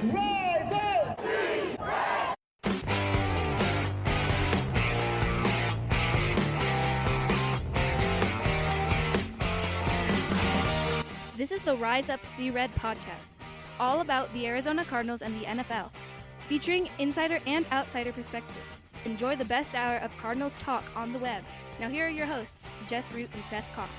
Rise up! This is the Rise Up See Red podcast, all about the Arizona Cardinals and the NFL, featuring insider and outsider perspectives. Enjoy the best hour of Cardinals talk on the web. Now here are your hosts, Jess Root and Seth Cox.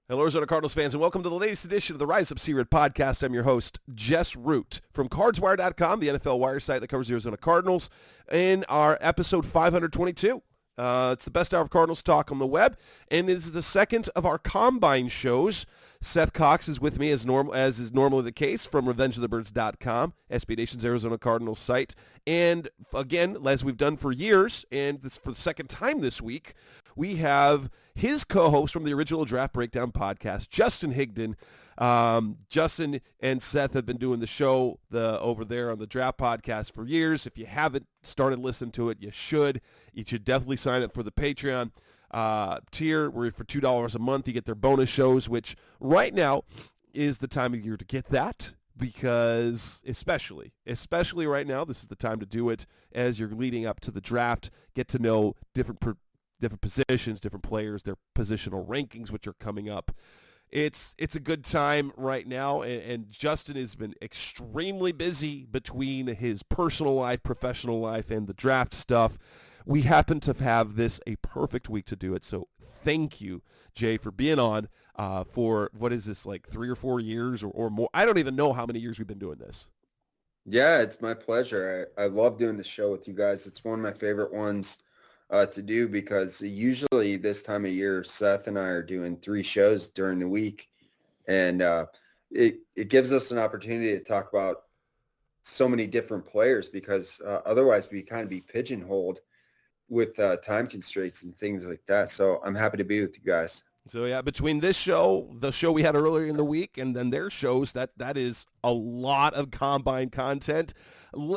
Hello, Arizona Cardinals fans, and welcome to the latest edition of the Rise Up See Red podcast. I'm your host, Jess Root, from CardsWire.com, the NFL wire site that covers the Arizona Cardinals, in our episode 522. It's the best hour of Cardinals talk on the web, and this is the second of our Combine shows. Seth Cox is with me as is normally the case from RevengeOfTheBirds.com, SB Nation's Arizona Cardinals site. And again, as we've done for years, and this for the second time this week, we have his co-host from the original Draft Breakdown podcast, Justin Higdon. Justin and Seth have been doing the show over there on the Draft podcast for years. If you haven't started listening to it, you should. You should definitely sign up for the Patreon tier, where for $2 a month you get their bonus shows, which right now is the time of year to get that, because especially right now, this is the time to do it as you're leading up to the draft. Get to know different positions, different players, their positional rankings, which are coming up. It's a good time right now, and Justin has been extremely busy between his personal life, professional life, and the draft stuff. We happen to have this a perfect week to do it, so thank you, Jay, for being on for, what is this, like 3 or 4 years or more? I don't even know how many years we've been doing this. Yeah, it's my pleasure. I love doing the show with you guys. It's one of my favorite ones to do, because usually this time of year, Seth and I are doing 3 shows during the week, and it gives us an opportunity to talk about so many different players, because otherwise we kind of be pigeonholed with time constraints and things like that. So I'm happy to be with you guys. So yeah, between this show, the show we had earlier in the week, and then their shows, that is a lot of Combine content.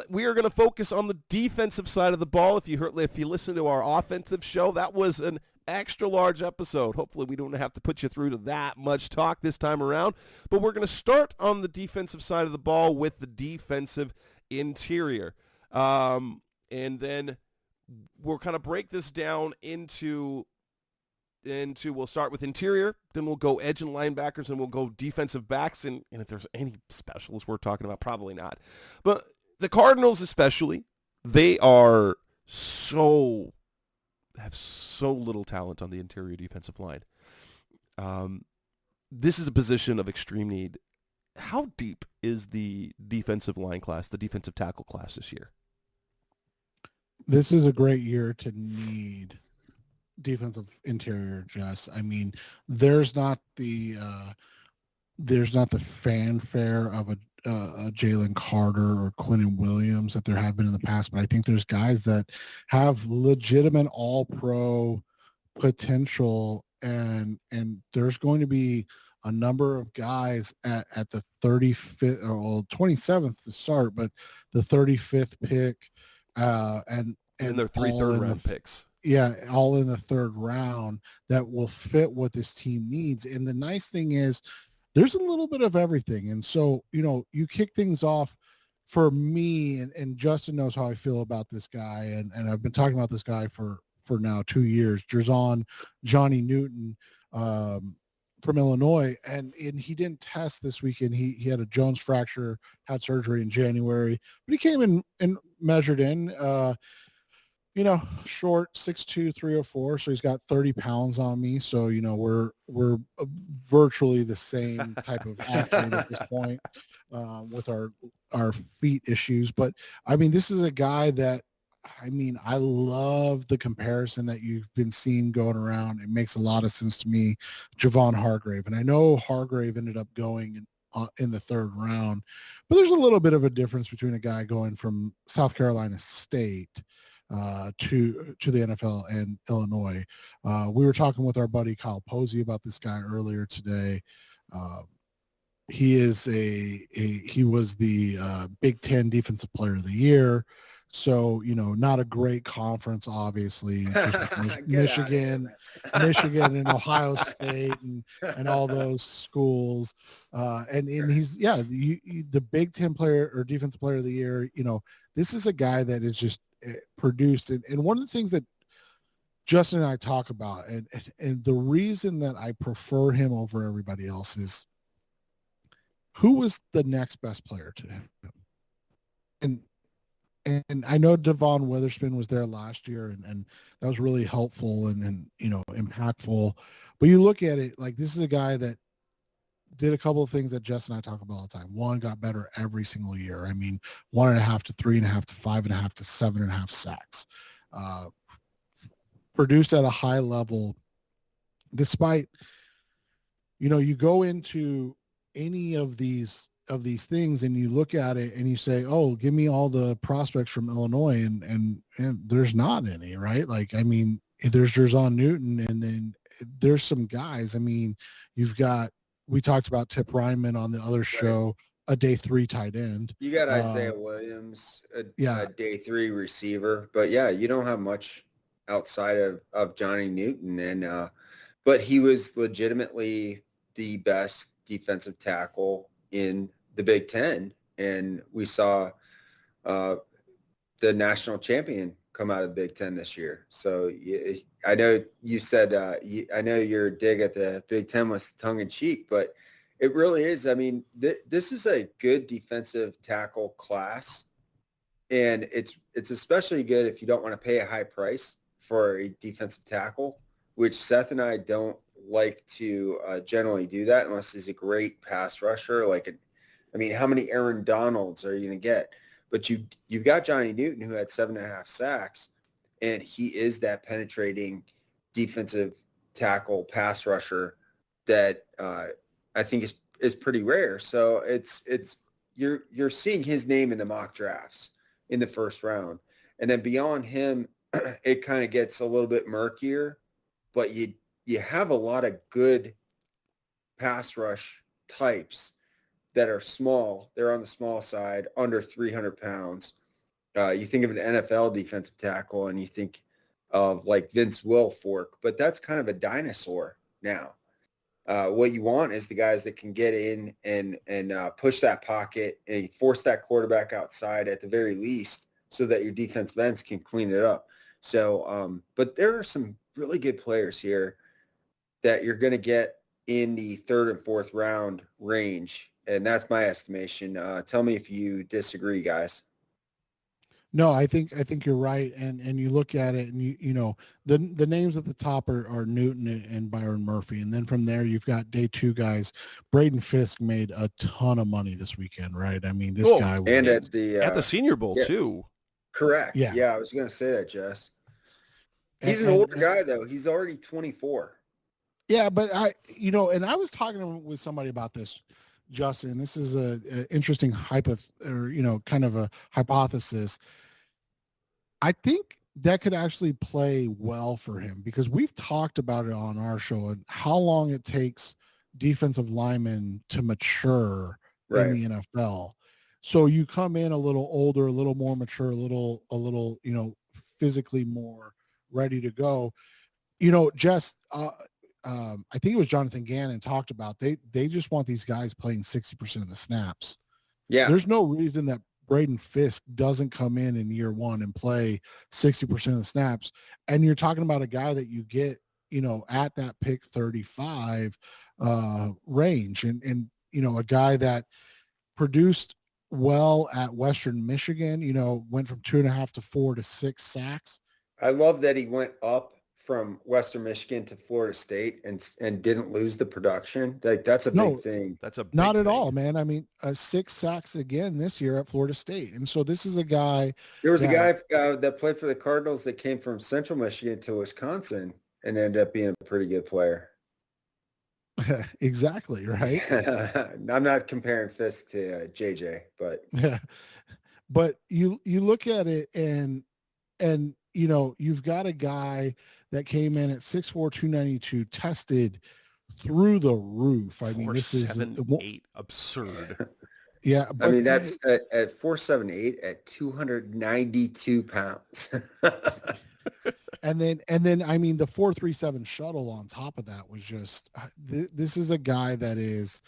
We are going to focus on the defensive side of the ball. If you listen to our offensive show, that was an extra large episode. Hopefully we don't have to put you through to that much talk this time around. But we're going to start on the defensive side of the ball with the defensive interior. And then we'll kind of break this down into we'll start with interior, then we'll go edge and linebackers, and we'll go defensive backs, and if there's any specialists we're talking about, probably not. But the Cardinals especially, they have so little talent on the interior defensive line. This is a position of extreme need. How deep is the defensive line class, the defensive tackle class this year? This is a great year to need defensive interior, Jess. I mean, there's not the fanfare of a Jalen Carter or Quinnen Williams that there have been in the past, but I think there's guys that have legitimate all-pro potential, and there's going to be a number of guys at the 35th or 27th to start, but the 35th pick, and their 3 third-round picks. Yeah, all in the 3rd round that will fit what this team needs. And the nice thing is there's a little bit of everything. And so, you kick things off for me, and Justin knows how I feel about this guy. And I've been talking about this guy for now 2 years, Johnny Newton from Illinois. And he didn't test this weekend. He had a Jones fracture, had surgery in January, but he came in and measured in, short, 6'2", 304. So he's got 30 pounds on me. So, we're virtually the same type of athlete at this point with our feet issues. But, I mean, this is a guy that, I love the comparison that you've been seeing going around. It makes a lot of sense to me, Javon Hargrave. And I know Hargrave ended up going in the 3rd round, but there's a little bit of a difference between a guy going from South Carolina State to the NFL and Illinois. We were talking with our buddy Kyle Posey about this guy earlier today. He was the Big Ten Defensive Player of the Year. So, not a great conference, obviously, just with Get out of here, Michigan, man. Michigan and Ohio State and all those schools. And he's, the Big Ten player or defensive player of the year, this is a guy that is just produced. And one of the things that Justin and I talk about, and the reason that I prefer him over everybody else is who was the next best player to him. And I know Devon Witherspoon was there last year, and that was really helpful and impactful. But you look at it, like, this is a guy that did a couple of things that Justin and I talk about all the time. One, got better every single year. I mean, 1.5 to 3.5 to 5.5 to 7.5 sacks. Produced at a high level, despite, you go into any of these things and you look at it and you say, oh, give me all the prospects from Illinois, and there's not any, right? Like, I mean, there's Jerzon Newton, and then there's some guys. I mean, we talked about Tip Ryman on the other show, a day 3 tight end. You got Isaiah Williams, a day 3 receiver, but you don't have much outside of Johnny Newton, and but he was legitimately the best defensive tackle in the Big Ten, and we saw the national champion come out of the Big Ten this year. So I know you said I know your dig at the Big Ten was tongue in cheek, but it really is. I mean, this is a good defensive tackle class, and it's especially good if you don't want to pay a high price for a defensive tackle, which Seth and I don't like to generally do that unless he's a great pass rusher. I mean, how many Aaron Donalds are you going to get? But you've got Johnny Newton, who had 7.5 sacks, and he is that penetrating defensive tackle pass rusher that I think is pretty rare. So you're seeing his name in the mock drafts in the first round, and then beyond him, it kind of gets a little bit murkier. But you have a lot of good pass rush types that are small. They're on the small side, under 300 pounds. You think of an NFL defensive tackle and you think of like Vince Wilfork, but that's kind of a dinosaur now. What you want is the guys that can get in and push that pocket and force that quarterback outside at the very least so that your defensive ends can clean it up. So, but there are some really good players here that you're going to get in the 3rd and 4th round range. And that's my estimation. Tell me if you disagree, guys. No, I think you're right. And you look at it and the names at the top are Newton and Byron Murphy. And then from there, you've got day 2 guys. Braden Fisk made a ton of money this weekend, right? I mean, this guy was, and at the Senior Bowl too. Correct. Yeah. I was going to say that, Jess. He's an older guy though. He's already 24. Yeah, but and I was talking with somebody about this, Justin, and this is a interesting kind of a hypothesis. I think that could actually play well for him because we've talked about it on our show and how long it takes defensive linemen to mature in the NFL. So you come in a little older, a little more mature, a little, physically more ready to go. Jess, I think it was Jonathan Gannon talked about they just want these guys playing 60% of the snaps. Yeah. There's no reason that Braden Fisk doesn't come in year 1 and play 60% of the snaps. And you're talking about a guy that you get, at that pick 35 range and a guy that produced well at Western Michigan, went from 2.5 to 4 to 6 sacks. I love that he went up from Western Michigan to Florida State and didn't lose the production. Like that's a big thing. That's a big not at thing. all, man. I mean, 6 sacks again this year at Florida State, and so this is a guy. There was a guy that played for the Cardinals that came from Central Michigan to Wisconsin and ended up being a pretty good player. Exactly right. I'm not comparing Fisk to JJ, but but you look at it and you've got a guy that came in at 6'4", 292, tested through the roof. I mean, this is 7'8", absurd. Yeah, I but mean, that's at 478 at 292 pounds. and then I mean the 437 shuttle on top of that was just this is a guy that is,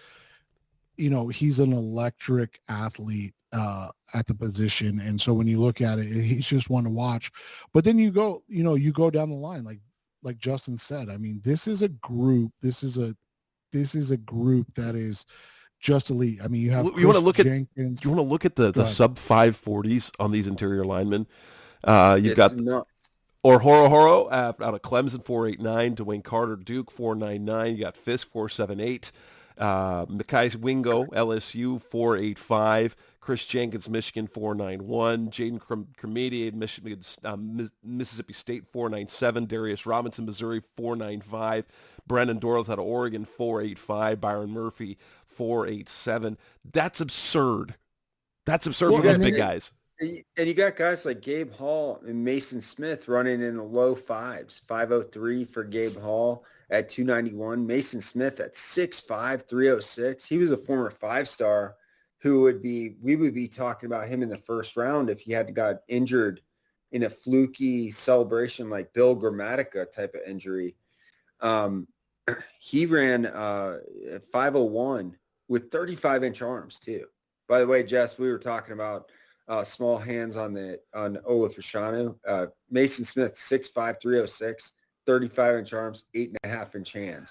he's an electric athlete at the position, and so when you look at it, he's just one to watch. But then you go down the line, like Justin said. I mean, this is a group that is just elite. I mean, you have You want to look Jenkins. you want to look at the sub 540s on these interior linemen. You've got nuts. Or Horo out of Clemson 489, Dwayne Carter Duke 499. You got Fisk 478, Makai Wingo LSU 485, Chris Jenkins Michigan 491, Jaden Cremediated Michigan Mississippi State 497, Darius Robinson Missouri 495, Brandon Dorleth out of Oregon 485, Byron Murphy 487. That's absurd. That's absurd for those big guys. And you got guys like Gabe Hall and Mason Smith running in the low fives, 503 for Gabe Hall at 291. Mason Smith at 6'5", 306. He was a former five-star we would be talking about him in the first round if he had got injured in a fluky celebration like Bill Grammatica type of injury. He ran 501 with 35-inch arms too. By the way, Jess, we were talking about small hands on Ola Fashanu. Mason Smith, 6'5", 306, 35-inch arms, 8.5-inch hands.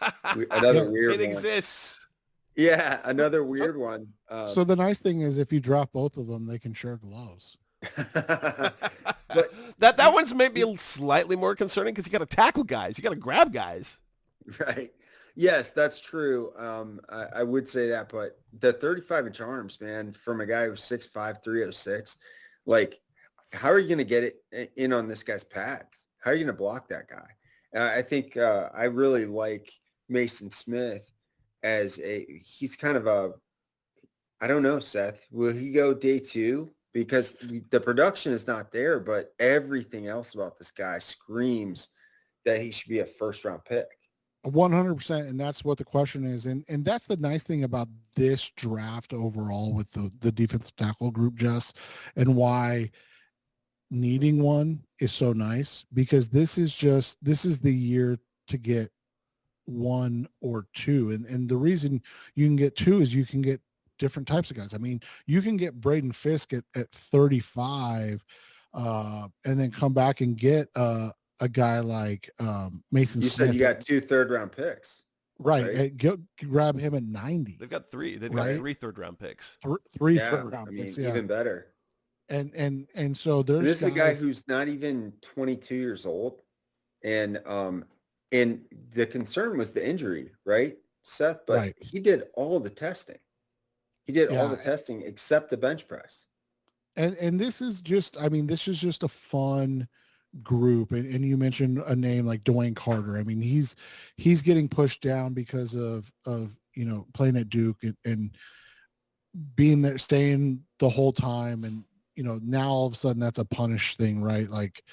Another weird one. It exists. Yeah, another weird one. So the nice thing is if you drop both of them, they can share gloves. But that one's maybe slightly more concerning because you got to tackle guys. You got to grab guys. Right. Yes, that's true. I would say that, but the 35-inch arms, man, from a guy who's 6'5", 306, like, how are you going to get it in on this guy's pads? How are you going to block that guy? I think I really like Mason Smith he's kind of I don't know, Seth, will he go day two? Because the production is not there, but everything else about this guy screams that he should be a first-round pick. 100%, and that's what the question is, and that's the nice thing about this draft overall with the defensive tackle group, Jess, and why needing one is so nice, because this is the year to get one or two, and the reason you can get two is you can get different types of guys. I mean, you can get Braden Fisk at 35, and then come back and get a guy like Mason Smith. You said you got 2 third-round picks. Right. Grab him at 90. They've got 3. They've got 3 third-round picks. Three third-round picks. Yeah. Even better. And so there's this is a guy who's not even 22 years old, and the concern was the injury, right, Seth? But right. He did all the testing. He did all the testing except the bench press. And this is just a fun group, and you mentioned a name like Dwayne Carter. I mean, he's getting pushed down because of playing at Duke and being there, staying the whole time, and now all of a sudden that's a punish thing, right? Like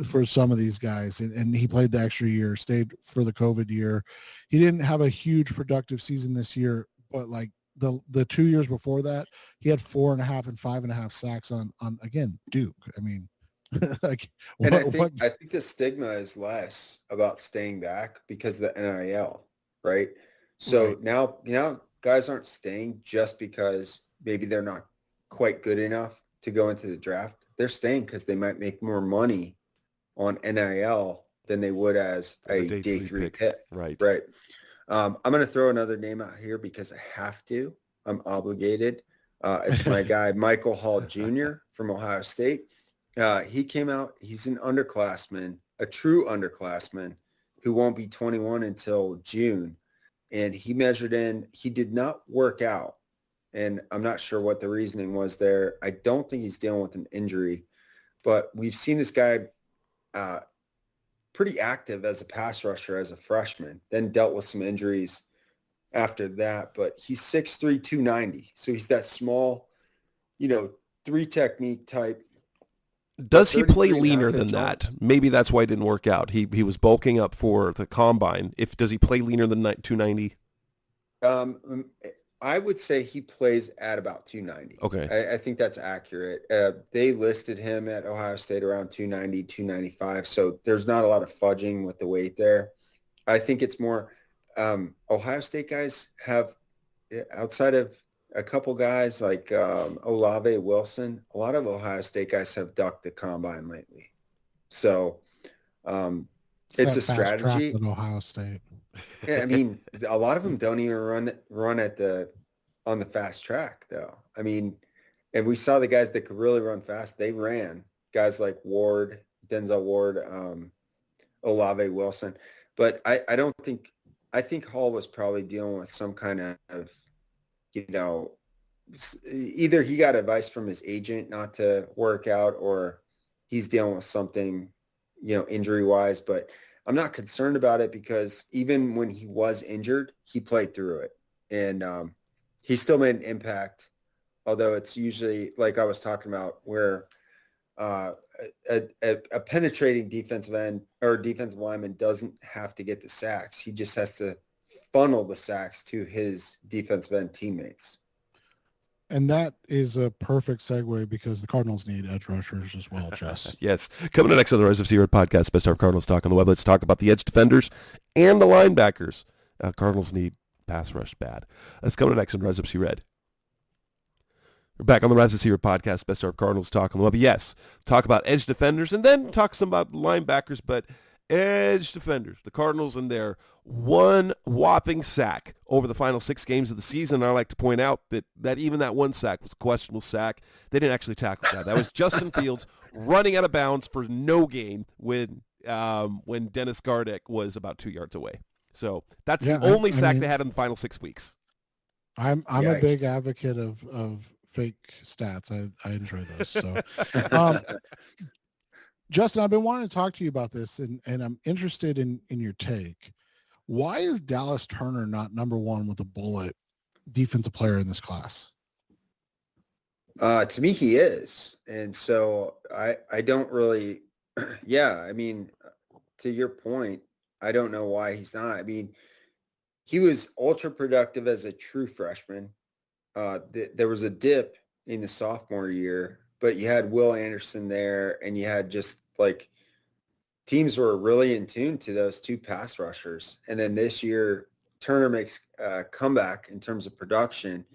for some of these guys, and he played the extra year, stayed for the COVID year. He didn't have a huge productive season this year, but like the 2 years before that, he had 4.5 and 5.5 sacks on again Duke. I mean, like, and I think the stigma is less about staying back because of the NIL, right? So right. now guys aren't staying just because maybe they're not quite good enough to go into the draft. They're staying because they might make more money on NIL than they would as a day three pick. Right. Right. I'm going to throw another name out here because I have to. I'm obligated. It's my guy, Michael Hall Jr. from Ohio State. He came out. He's an underclassman, a true underclassman who won't be 21 until June. And he measured in. He did not work out. And I'm not sure what the reasoning was there. I don't think he's dealing with an injury. But we've seen this guy pretty active as a pass rusher as a freshman, then dealt with some injuries after that. But he's 6'3", 290. So he's that small, 3 technique type. Does he play leaner than that? Maybe that's why it didn't work out. He was bulking up for the combine. Does he play leaner than 290? I would say he plays at about 290. Okay. I think that's accurate. They listed him at Ohio State around 290, 295. So there's not a lot of fudging with the weight there. I think it's more Ohio State guys have, outside of a couple guys like Olave Wilson, a lot of Ohio State guys have ducked the combine lately. So it's a strategy. At Ohio State. Yeah, I mean, a lot of them don't even run on the fast track, though. I mean, and we saw the guys that could really run fast. They ran. Guys like Ward, Denzel Ward, Olave Wilson. But I don't think – I think Hall was probably dealing with some kind of, either he got advice from his agent not to work out, or he's dealing with something, injury-wise. But I'm not concerned about it, because even when he was injured, he played through it. And he still made an impact, although it's usually, like I was talking about, where a penetrating defensive end or defensive lineman doesn't have to get the sacks. He just has to funnel the sacks to his defensive end teammates. And that is a perfect segue, because the Cardinals need edge rushers as well, Jess. Yes. Coming up next on the Rise of C-Red podcast, Best of Cardinals Talk on the web. Let's talk about the edge defenders and the linebackers. Cardinals need pass rush bad. That's coming up next on Rise of C-Red. We're back on the Rise of C-Red podcast, Best of Cardinals Talk on the web. Yes, talk about edge defenders and then talk some about linebackers, but edge defenders. The Cardinals and their one whopping sack over the final 6 games of the season. I like to point out that even that one sack was a questionable sack. They didn't actually tackle that. That was Justin Fields running out of bounds for no gain when Dennis Gardeck was about 2 yards away. So that's the only sack they had in the final 6 weeks. I'm a big advocate of fake stats. I enjoy those. So Justin, I've been wanting to talk to you about this, and I'm interested in your take. Why is Dallas Turner not number 1 with a bullet defensive player in this class? To me, he is. And so I don't really, I mean, to your point, I don't know why he's not. I mean, he was ultra productive as a true freshman. There was a dip in the sophomore year, but you had Will Anderson there, and you had just like teams were really in tune to those 2 pass rushers. And then this year, Turner makes a comeback in terms of production.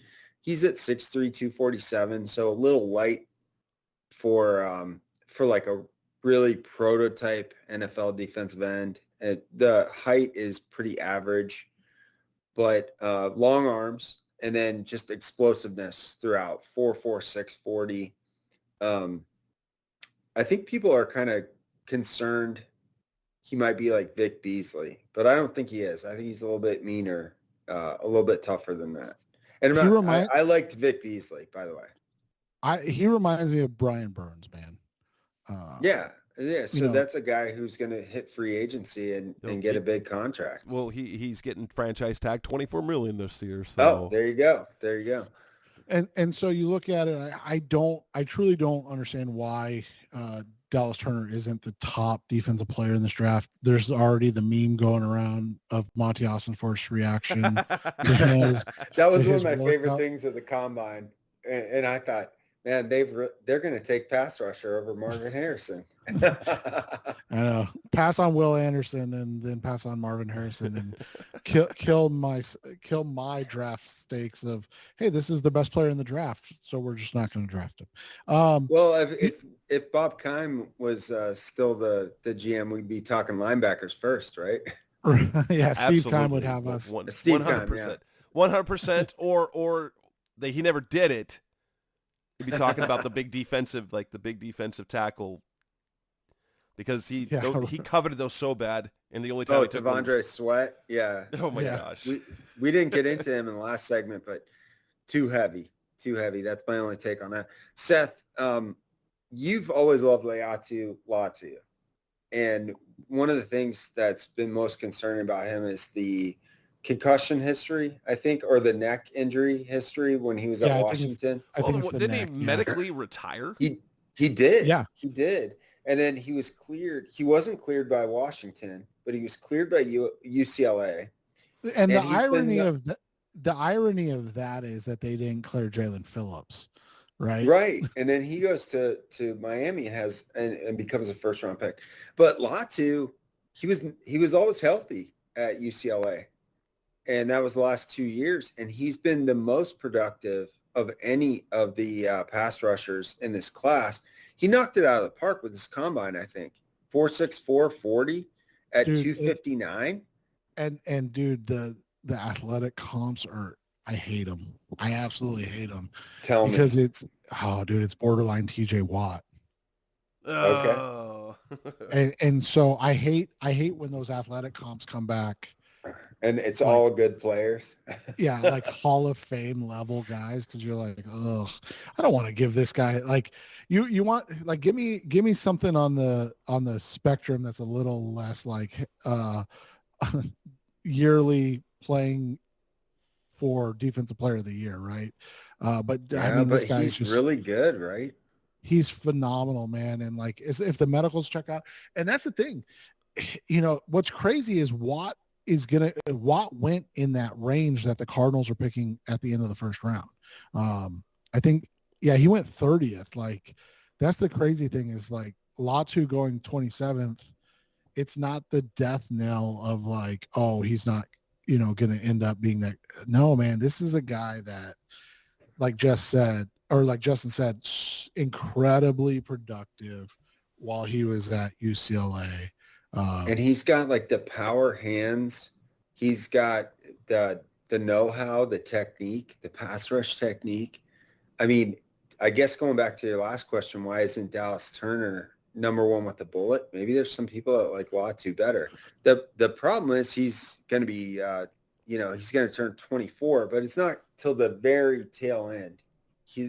He's at 6'3", 247, so a little light for like a really prototype NFL defensive end. And the height is pretty average, but long arms, and then just explosiveness throughout, 4.46 40. I think people are kind of concerned he might be like Vic Beasley, but I don't think he is. I think he's a little bit meaner, a little bit tougher than that. And I liked Vic Beasley, by the way. He reminds me of Brian Burns, man. Yeah. So that's a guy who's going to hit free agency and get a big contract. Well, he's getting franchise tag $24 million this year. So. Oh, there you go. And so you look at it, I truly don't understand why Dallas Turner isn't the top defensive player in this draft. There's already the meme going around of Monty Ossenforth's reaction to his, that was one of my favorite things at the combine. And I thought, man, they're going to take pass rusher over Marvin Harrison. I know. Pass on Will Anderson and then pass on Marvin Harrison and kill my draft stakes of, hey, this is the best player in the draft, so we're just not going to draft him. Well, if Bob Keim was still the GM, we'd be talking linebackers first, right? Yeah, Steve Keim would have us. 100%. 100%, or he never did it. You'd be talking about the big defensive tackle, because he coveted those so bad, and the only time Devondre Sweat, yeah. Oh my gosh, we didn't get into him in the last segment, but too heavy. That's my only take on that. Seth, you've always loved Laiatu Latu, and one of the things that's been most concerning about him is the concussion history, I think, or the neck injury history when he was at Washington. Didn't he medically retire? He did. Yeah. He did. And then he was cleared. He wasn't cleared by Washington, but he was cleared by UCLA. And the irony of that, the irony of that is that they didn't clear Jalen Phillips, right? Right. And then he goes to Miami and becomes a first round pick. But Latu, he was always healthy at UCLA. And that was the last 2 years. And he's been the most productive of any of the pass rushers in this class. He knocked it out of the park with his combine, I think. 4.64 40 at 259. And dude, the athletic comps are, I hate them. I absolutely hate them. Tell me. Because it's borderline TJ Watt. Oh. And so I hate when those athletic comps come back. And it's like, all good players. Yeah, like Hall of Fame level guys, because you're like, ugh, I don't want to give this guy, like, you want, like, give me something on the spectrum that's a little less like yearly playing for defensive player of the year, right? But yeah, I mean, this guy's just really good, right? He's phenomenal, man. And like, if the medicals check out, and that's the thing, what's crazy is Watt went in that range that the Cardinals are picking at the end of the first round. I think, yeah, he went 30th. Like, that's the crazy thing is, like, Latu going 27th. It's not the death knell of like, oh, he's not, going to end up being that. No, man, this is a guy that, like Justin said, incredibly productive while he was at UCLA. And he's got like the power hands. He's got the know-how, the technique, the pass rush technique. I mean, I guess going back to your last question, why isn't Dallas Turner number one with the bullet? Maybe there's some people that like Latu better. The problem is he's going to be, he's going to turn 24, but it's not till the very tail end.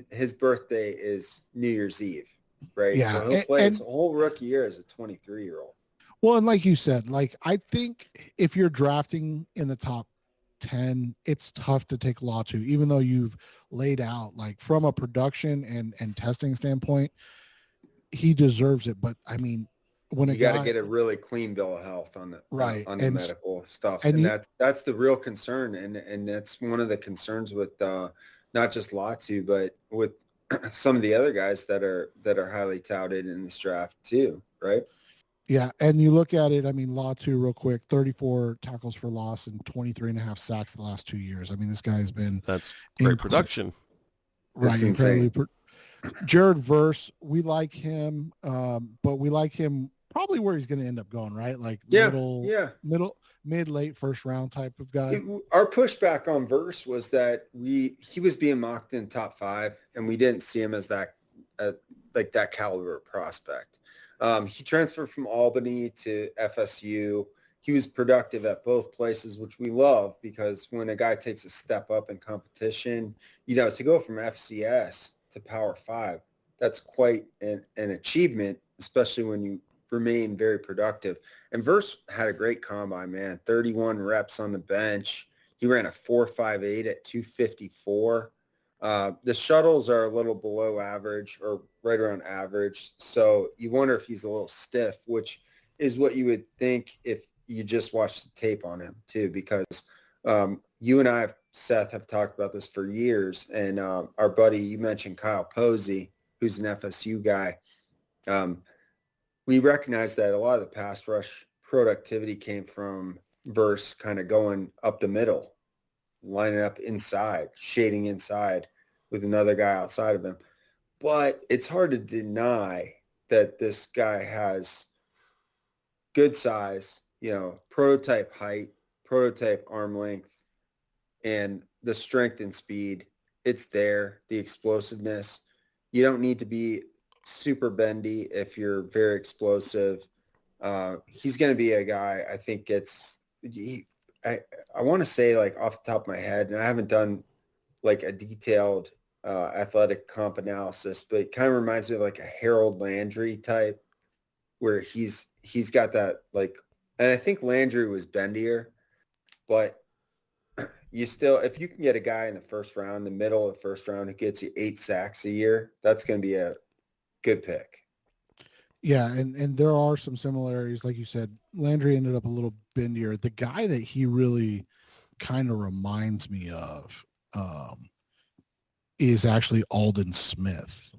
His birthday is New Year's Eve, right? Yeah, so he'll play his whole rookie year as a 23-year-old. Well, and like you said, like, I think if you're drafting in the top 10, it's tough to take Latu, even though you've laid out, like, from a production and testing standpoint, he deserves it. But I mean, when you got to get a really clean bill of health on the right on the medical stuff, and that's the real concern, and that's one of the concerns with not just Latu, but with some of the other guys that are highly touted in this draft too, right? Yeah, and you look at it, I mean, Latu, real quick, 34 tackles for loss and 23 and a half sacks the last 2 years. I mean, this guy's been... That's great production. Right, incredibly. Jared Verse, we like him, but we like him probably where he's going to end up going, right? Like mid-late first round type of guy. Our pushback on Verse was that he was being mocked in top 5, and we didn't see him as that caliber prospect. He transferred from Albany to FSU. He was productive at both places, which we love, because when a guy takes a step up in competition, to go from FCS to Power 5, that's quite an achievement, especially when you remain very productive. And Verse had a great combine, man. 31 reps on the bench. He ran a 4.58 at 254. The shuttles are a little below average or right around average. So you wonder if he's a little stiff, which is what you would think if you just watched the tape on him too, because you and I, Seth, have talked about this for years. And our buddy, you mentioned Kyle Posey, who's an FSU guy. We recognize that a lot of the pass rush productivity came from Verse kind of going up the middle, lining up inside, shading inside with another guy outside of him. But it's hard to deny that this guy has good size, prototype height, prototype arm length, and the strength and speed. It's there, the explosiveness. You don't need to be super bendy if you're very explosive. He's going to be a guy, I think I want to say, like, off the top of my head, and I haven't done like a detailed athletic comp analysis, but it kind of reminds me of like a Harold Landry type, where he's got that, like, and I think Landry was bendier, but you still, if you can get a guy in the first round, the middle of the first round, who gets you 8 sacks a year, that's going to be a good pick. Yeah, and there are some similarities. Like you said, Landry ended up a little bendier. The guy that he really kind of reminds me of is actually Alden Smith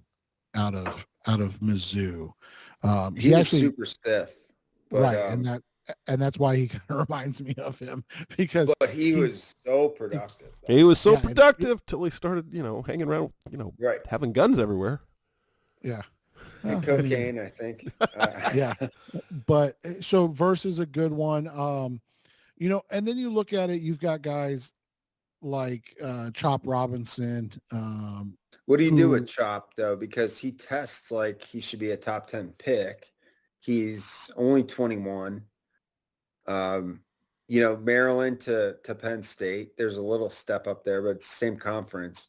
out of Mizzou. He was actually super stiff, but, right, and that's why he kind of reminds me of him because but he was so productive. He was so Yeah, productive till he started, hanging around, Right. having guns everywhere. Yeah. And Well, cocaine, I think. Yeah. But so versus a good one. And then you look at it, you've got guys like Chop Robinson. What do you do who, with Chop, though? Because he tests like he should be a top 10 pick. He's only 21. Maryland to Penn State, there's a little step up there, but it's the same conference.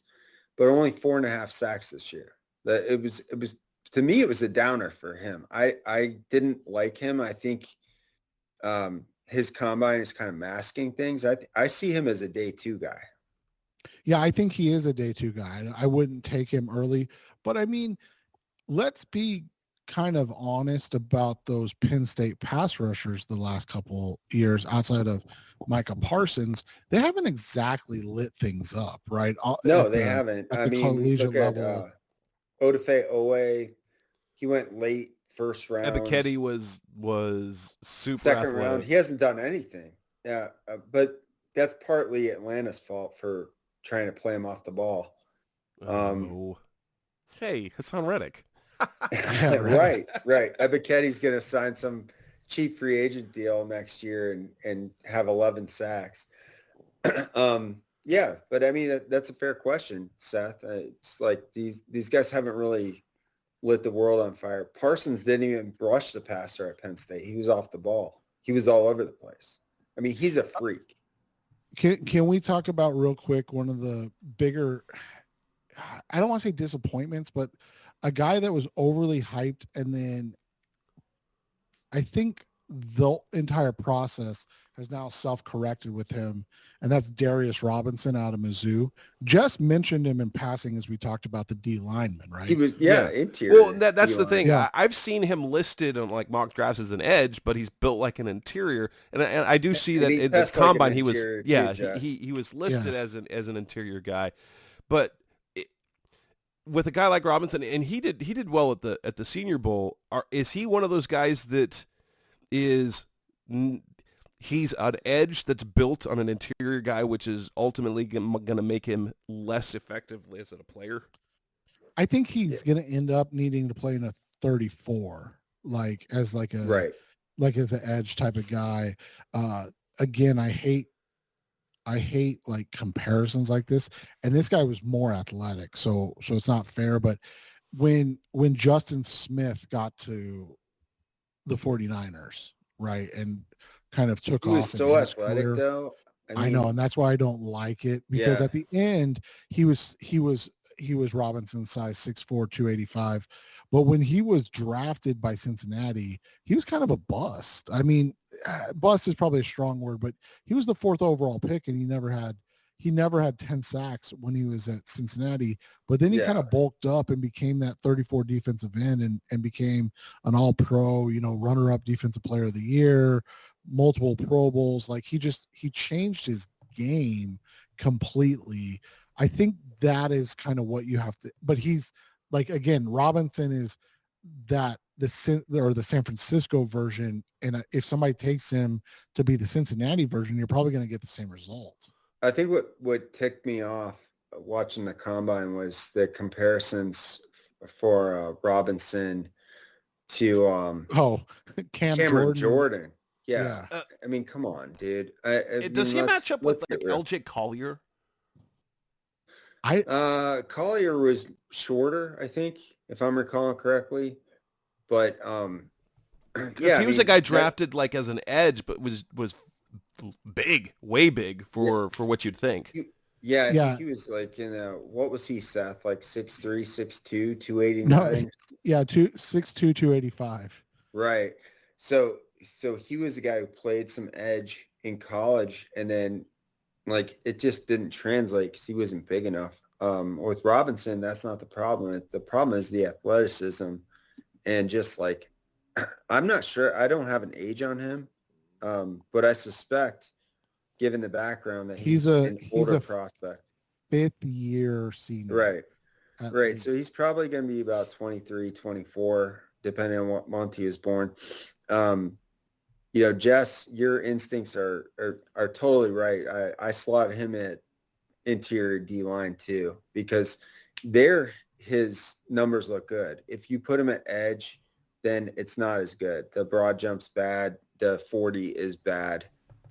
But only 4.5 sacks this year. It was to me, it was a downer for him. I didn't like him. I think his combine is kind of masking things. I see him as a day 2 guy. Yeah, I think he is a day 2 guy. I wouldn't take him early, but I mean, let's be kind of honest about those Penn State pass rushers the last couple years outside of Micah Parsons. They haven't exactly lit things up, right? No, they haven't. At I the mean, we collegiate look at level. Odafe Owe. He went late first round. Ebiketie was super second athletic. round. He hasn't done anything. Yeah, but that's partly Atlanta's fault for trying to play him off the ball. Hey, Hassan Reddick. Yeah, right. Ebiketie's going to sign some cheap free agent deal next year and have 11 sacks. Yeah, but I mean, that's a fair question, Seth. It's like these guys haven't really lit the world on fire. Parsons didn't even brush the passer at Penn State. He was off the ball. He was all over the place. I mean, he's a freak. Can we talk about real quick one of the bigger, I don't want to say disappointments, but a guy that was overly hyped, and then I think the entire process has now self-corrected with him, and that's Darius Robinson out of Mizzou. Just mentioned him in passing as we talked about the D lineman, right? He was, interior. Well, that's the thing. Yeah. I've seen him listed on like mock drafts as an edge, but he's built like an interior, and I do see that in the combine he was, he was listed as an interior guy, but with a guy like Robinson, and he did well at the Senior Bowl. Is he one of those guys that is? He's an edge that's built on an interior guy, which is ultimately going to make him less effective as a player. I think he's going to end up needing to play in a 34, like as an edge type of guy. Again, I hate like comparisons like this, and this guy was more athletic, so it's not fair. But when Justin Smith got to the 49ers, right, and kind of took off. He was so athletic, though. I know, and that's why I don't like it, because at the end he was Robinson's size, 6'4", 285. But when he was drafted by Cincinnati, he was kind of a bust. I mean, bust is probably a strong word, but he was the 4th overall pick, and he never had 10 sacks when he was at Cincinnati. But then he kind of bulked up and became that 34 defensive end and became an all-pro, runner-up defensive player of the year, multiple Pro Bowls. Like he changed his game completely. I think that is kind of what you have to, but he's like, again, Robinson is the San Francisco version. And if somebody takes him to be the Cincinnati version, you're probably going to get the same result. I think what ticked me off watching the combine was the comparisons for Robinson to Cameron Jordan. Yeah. I mean, come on, dude. Does he match up with like LJ Collier? Collier was shorter, I think, if I'm recalling correctly. But he was a guy drafted like as an edge, but was big, way big for what you'd think. I think he was like, what was he, Seth? Like 6'3", 6'2", 289? No, 6'2", 285. Right. So he was a guy who played some edge in college, and then like it just didn't translate because he wasn't big enough. With Robinson, that's not the problem. The problem is the athleticism, and just like I'm not sure. I don't have an age on him, but I suspect given the background that He's an he's older a prospect. 5th-year senior. Right. Right. Least. So he's probably going to be about 23, 24, depending on what month he was born. Jess, your instincts are totally right. I slot him at interior D-line too, because his numbers look good. If you put him at edge, then it's not as good. The broad jump's bad. The 40 is bad.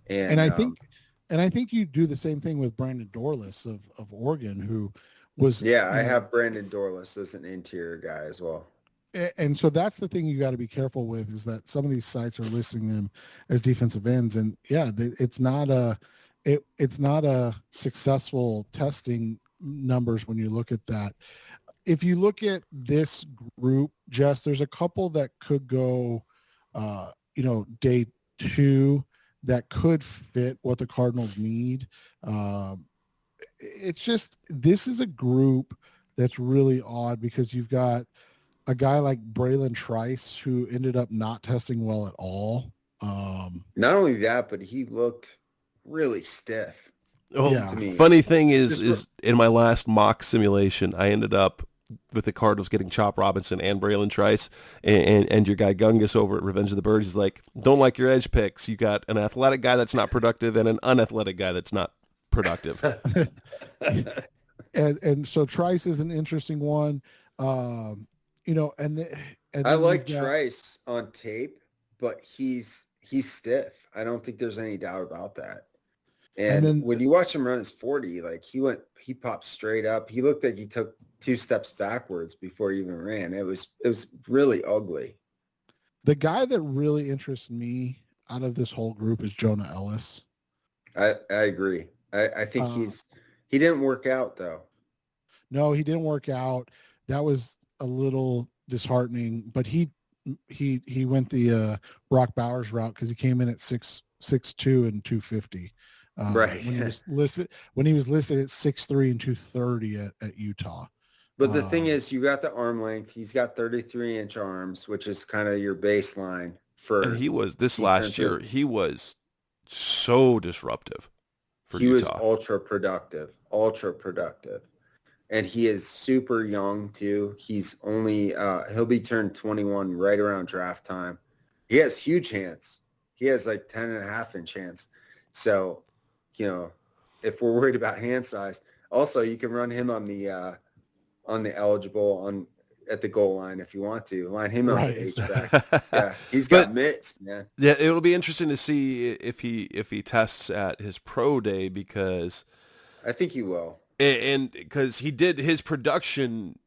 And I think you do the same thing with Brandon Dorless of Oregon, who was I have Brandon Dorless as an interior guy as well. And so that's the thing you got to be careful with, is that some of these sites are listing them as defensive ends, and it's not a successful testing numbers when you look at that. If you look at this group, Jess, there's a couple that could go, day 2 that could fit what the Cardinals need. It's just, this is a group that's really odd, because you've got a guy like Braylon Trice, who ended up not testing well at all. Not only that, but he looked really stiff. To me. Funny thing is in my last mock simulation, I ended up with the Cardinals getting Chop Robinson and Braylon Trice, and your guy Gungus over at Revenge of the Birds is like, don't like your edge picks. You got an athletic guy that's not productive and an unathletic guy that's not productive. and so Trice is an interesting one. And I like Trice on tape, but he's stiff. I don't think there's any doubt about that. And then when you watch him run his 40, like he popped straight up. He looked like he took 2 steps backwards before he even ran. It was really ugly. The guy that really interests me out of this whole group is Jonah Ellis. I agree. I think he didn't work out though. No, he didn't work out. That was a little disheartening, but he went the Brock Bowers route, because he came in at 6'2" and 250. Right. When he was listed at 6'3" and 230 at Utah. But the thing is, you got the arm length. He's got 33-inch arms, which is kind of your baseline for. And he was last year. He was so disruptive for Utah. He was ultra productive. And he is super young too. He's only he'll be turned 21 right around draft time. He has huge hands. He has like 10.5-inch hands. So, if we're worried about hand size, also you can run him on the eligible at the goal line if you want to. Line him up at H-back. Yeah, he's got mitts, man. Yeah, it'll be interesting to see if he tests at his pro day, because I think he will. And because his production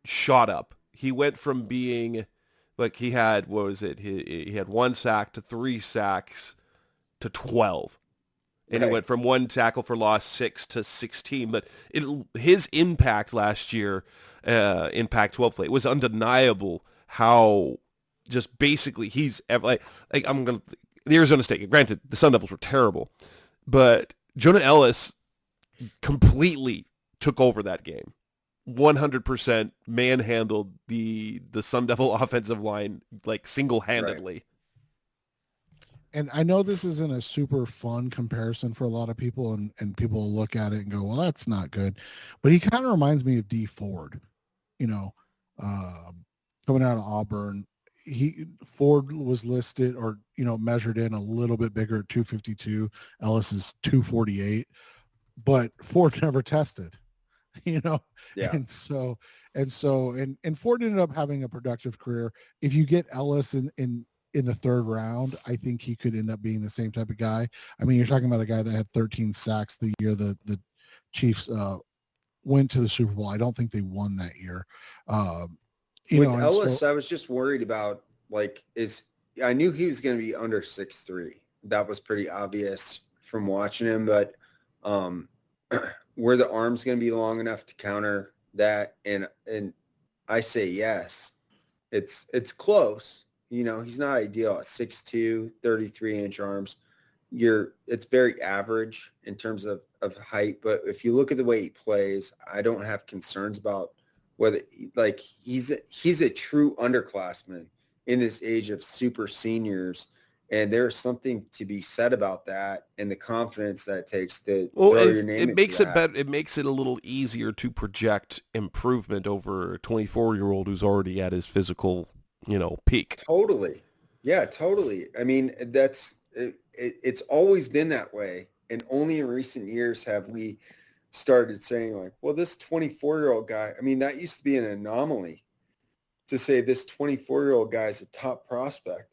shot up. He went from being like, he had, what was it? He had 1 sack to 3 sacks to 12. And He went from 1 tackle for loss 6 to 16. But his impact last year in Pac-12 play was undeniable. How just basically he's the Arizona State. Granted, the Sun Devils were terrible, but Jonah Ellis completely took over that game. 100% manhandled the Sun Devil offensive line, like, single-handedly. Right. And I know this isn't a super fun comparison for a lot of people, and people will look at it and go, well, that's not good. But he kind of reminds me of D Ford, coming out of Auburn. Ford was listed or, measured in a little bit bigger at 252. Ellis is 248. But Ford never tested, Yeah. And Ford ended up having a productive career. If you get Ellis in the 3rd round, I think he could end up being the same type of guy. I mean, you're talking about a guy that had 13 sacks the year the Chiefs went to the Super Bowl. I don't think they won that year. With Ellis, I was just worried about, I knew he was going to be under 6'3". That was pretty obvious from watching him, but were the arms going to be long enough to counter that? And I say yes. It's close. He's not ideal at 6'2", 33-inch arms. It's very average in terms of height, but if you look at the way he plays, I don't have concerns about whether, he's a true underclassman in this age of super seniors, And there's something to be said about that and the confidence that it takes to Well, throw your name it makes into it that. better. It makes it a little easier to project improvement over a 24-year-old who's already at his physical, peak. Totally. Yeah, totally. I mean, it's always been that way. And only in recent years have we started saying like, well, this 24-year-old guy, I mean, that used to be an anomaly to say this 24-year-old guy is a top prospect.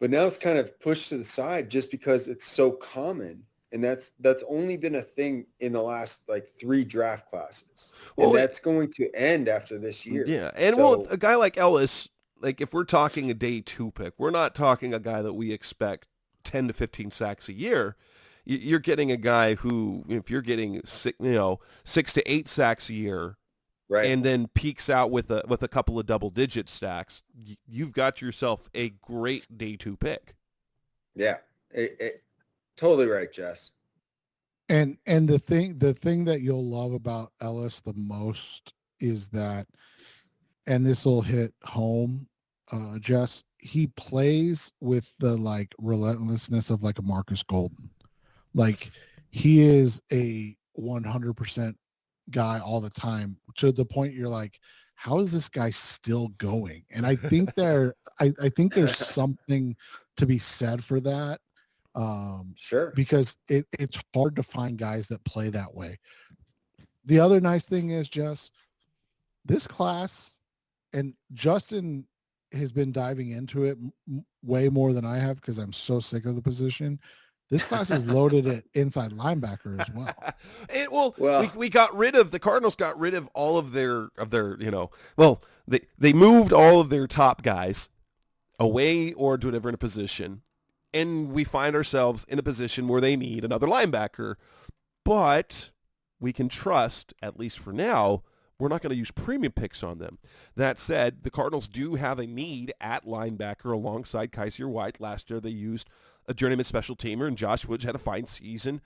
But now it's kind of pushed to the side just because it's so common. And that's only been a thing in the last like 3 draft classes. Well, And that's going to end after this year. yeah. And So, a guy like Ellis, like if we're talking a day 2 pick, we're not talking a guy that we expect 10 to 15 sacks a year. You're getting a guy who, if you're getting 6 to 8 sacks a year, right. and then peaks out with a couple of double-digit stacks, you've got yourself a great day 2 pick. Yeah, totally right, Jess. And the thing that you'll love about Ellis the most is that, and this will hit home, Jess, he plays with the like relentlessness of like a Marcus Golden. Like he is a 100% guy all the time, to the point you're like, how is this guy still going? And I think I think there's something to be said for that. Sure. Because it's hard to find guys that play that way. The other nice thing is, Jess, this class, and Justin has been diving into it way more than I have because I'm so sick of the position. This class is loaded at inside linebacker as well. We got rid of, the Cardinals got rid of all of their they moved all of their top guys away or to a different position, and we find ourselves in a position where they need another linebacker, but we can trust, at least for now, we're not going to use premium picks on them. That said, the Cardinals do have a need at linebacker alongside Kaiser White. Last year they used a journeyman special teamer, and Josh Woods had a fine season.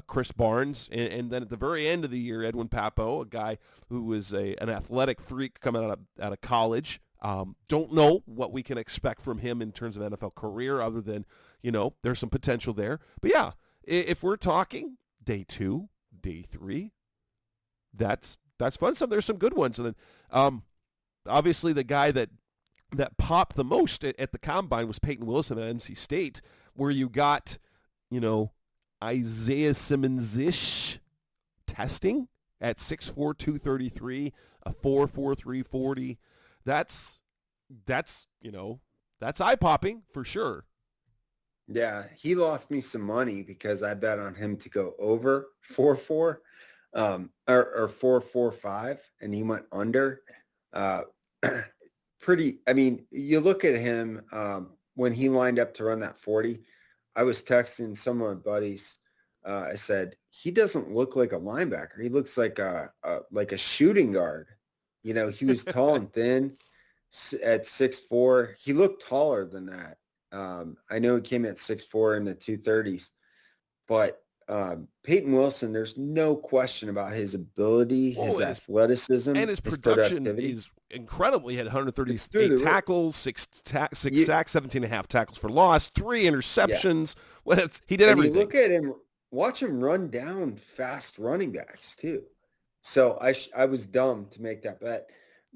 Chris Barnes, and then at the very end of the year, Edwin Papo, a guy who was an athletic freak coming out of college. Don't know what we can expect from him in terms of NFL career, other than, there's some potential there. But yeah, if we're talking day 2, day 3, that's fun stuff. There's some good ones. And then obviously the guy that popped the most at the combine was Peyton Wilson at NC State, where you got, Isaiah Simmons-ish testing at 6'4", 233, a 4'4", 340. That's eye-popping for sure. Yeah, he lost me some money because I bet on him to go over 4.4 or 4.45, and he went under. I mean, you look at him when he lined up to run that 40, I was texting some of my buddies. I said, he doesn't look like a linebacker. He looks like a shooting guard. He was tall and thin at 6'4". He looked taller than that. I know he came at 6'4" in the 230s, but Peyton Wilson, there's no question about his ability, his athleticism, and his production is incredibly. He had 138 tackles, six sacks, 17.5 tackles for loss, 3 interceptions. Yeah. Well, he did everything. You look at him, watch him run down fast running backs too. So I was dumb to make that bet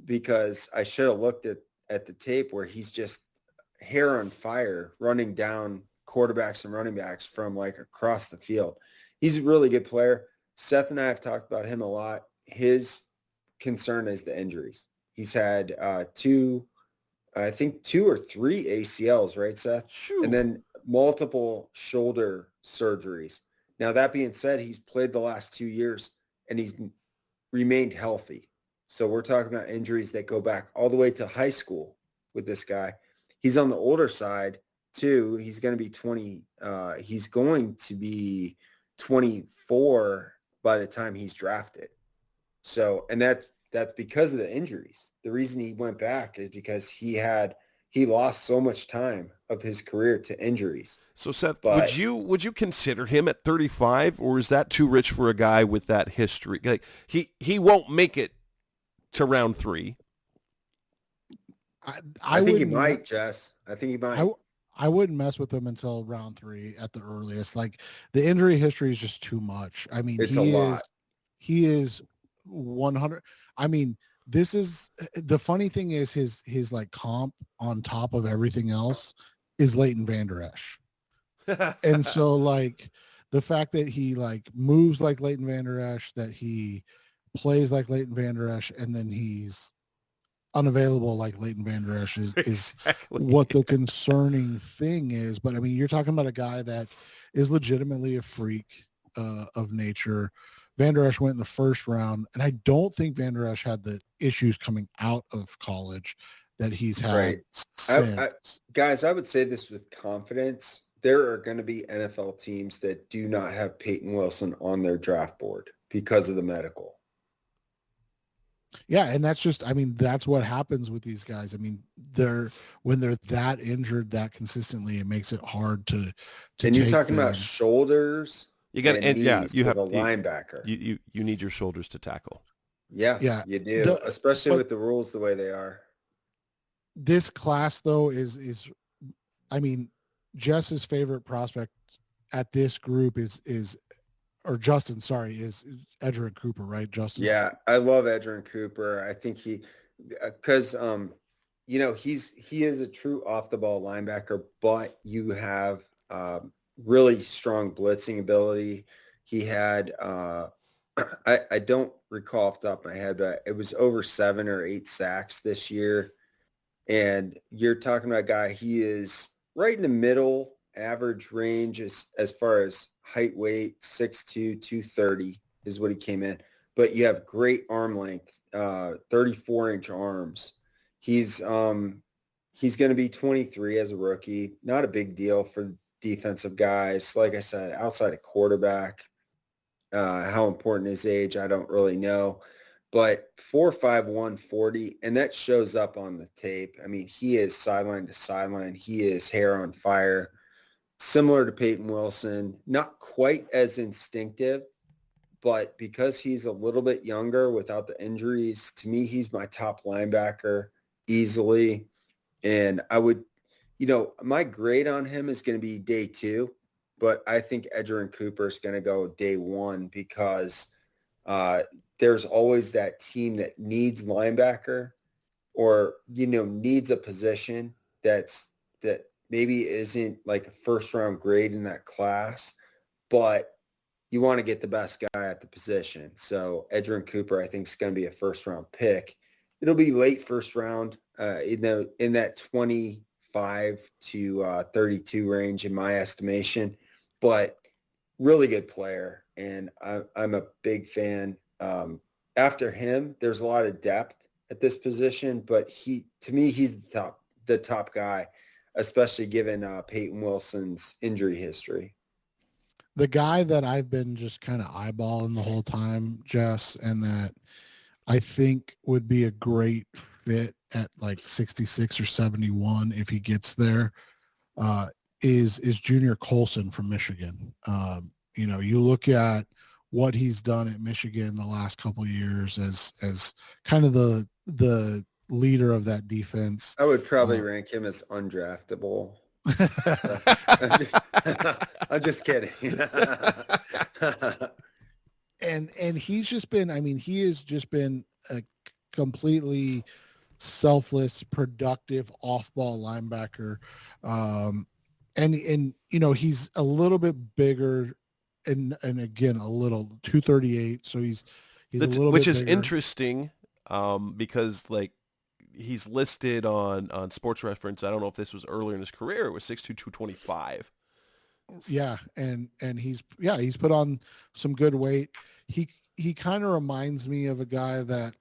because I should have looked at the tape where he's just hair on fire running down quarterbacks and running backs from like across the field. He's a really good player. Seth and I have talked about him a lot. His concern is the injuries. He's had 2 or 3 ACLs, right, Seth? Shoot. And then multiple shoulder surgeries. Now, that being said, he's played the last 2 years and he's remained healthy. So we're talking about injuries that go back all the way to high school with this guy. He's on the older side too. He's going to be 24 by the time he's drafted. So, and that's because of the injuries. The reason he went back is because he lost so much time of his career to injuries. So Seth, would you consider him at 35, or is that too rich for a guy with that history? Like he won't make it to round 3. I think he might, Jess. I think he might. I wouldn't mess with him until round 3 at the earliest. Like the injury history is just too much. I mean, It's a lot. he is 100. I mean, this is the funny thing is his like comp on top of everything else is Leighton Vander Esch. And so like the fact that he like moves like Leighton Vander Esch, that he plays like Leighton Vander Esch, and then he's unavailable like Leighton Vander Esch is Exactly. what the concerning thing is. But I mean, you're talking about a guy that is legitimately a freak of nature. Vander Esch went in the first round, and I don't think Vander Esch had the issues coming out of college that he's had Right. since. Guys, I would say this with confidence. There are going to be NFL teams that do not have Peyton Wilson on their draft board because of the medical. Yeah, and that's just, I mean, that's what happens with these guys. I mean, when they're that injured that consistently, it makes it hard to And you're take talking them. about shoulders You got and yeah, knees you with have a linebacker. You need your shoulders to tackle. Yeah, you do, especially with the rules the way they are. This class though is I mean, Jess's favorite prospect at this group is or Justin, sorry, is Edgerrin Cooper, right, Justin? Yeah, I love Edgerrin Cooper. I think because you know, he is a true off the ball linebacker, but you have really strong blitzing ability. He had I don't recall off the top of my head, but it was over 7 or 8 sacks this year. And you're talking about a guy, he is right in the middle average range as far as height, weight, 6'2", 230 is what he came in. But you have great arm length, 34-inch arms. He's going to be 23 as a rookie. Not a big deal for defensive guys. Like I said, outside of quarterback, how important his age, I don't really know. But 4'5", 140, and that shows up on the tape. I mean, he is sideline to sideline. He is hair on fire. Similar to Peyton Wilson, not quite as instinctive, but because he's a little bit younger without the injuries, to me, he's my top linebacker easily. And I would, you know, my grade on him is going to be day 2, but I think Edgerrin Cooper is going to go day 1 because there's always that team that needs linebacker or, you know, needs a position that maybe isn't like a first round grade in that class, but you want to get the best guy at the position. So Edgerrin Cooper, I think, is going to be a first round pick. It'll be late first round, in that 25 to 32 range in my estimation, but really good player. And I'm a big fan. After him, there's a lot of depth at this position, but to me, he's the top guy, especially given Peyton Wilson's injury history. The guy that I've been just kind of eyeballing the whole time, Jess, and that I think would be a great fit at like 66 or 71 if he gets there, is Junior Colson from Michigan. You know, you look at what he's done at Michigan the last couple of years as kind of the leader of that defense. I would probably rank him as undraftable. I'm just kidding. and he's just been, I mean, he has just been a completely selfless, productive off-ball linebacker. And you know, he's a little bit bigger and again, a little 238. So he's a little which bit is bigger. Interesting, because like he's listed on Sports Reference. I don't know if this was earlier in his career. It was 6'2", 225. Yeah. And he's put on some good weight. He kind of reminds me of a guy that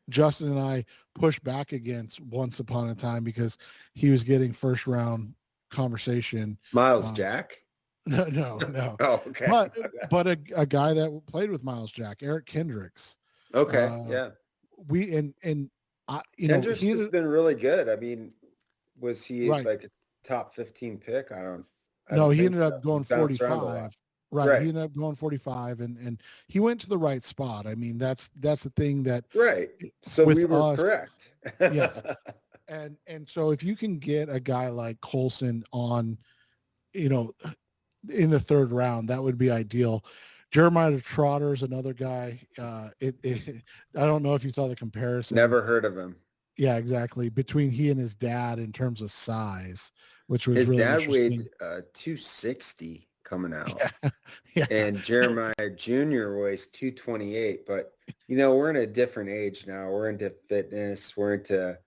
Justin and I pushed back against once upon a time because he was getting first round conversation. Miles Jack? No. Oh, okay. But a guy that played with Miles Jack, Eric Kendricks. Okay. Yeah. Kendricks has been really good. I mean, was he like a top 15 pick? I don't he ended so. up going 45. Right. He ended up going 45 and he went to the right spot. I mean, that's the thing that right. So we were correct. Yes. And so if you can get a guy like Colson on, you know, in the third round, that would be ideal. Jeremiah Trotter is another guy. I don't know if you saw the comparison. Never heard of him. Yeah, exactly. Between he and his dad in terms of size, which was His really dad interesting. weighed 260 coming out. Yeah. Yeah. And Jeremiah Jr. weighs 228. But, we're in a different age now. We're into fitness. We're into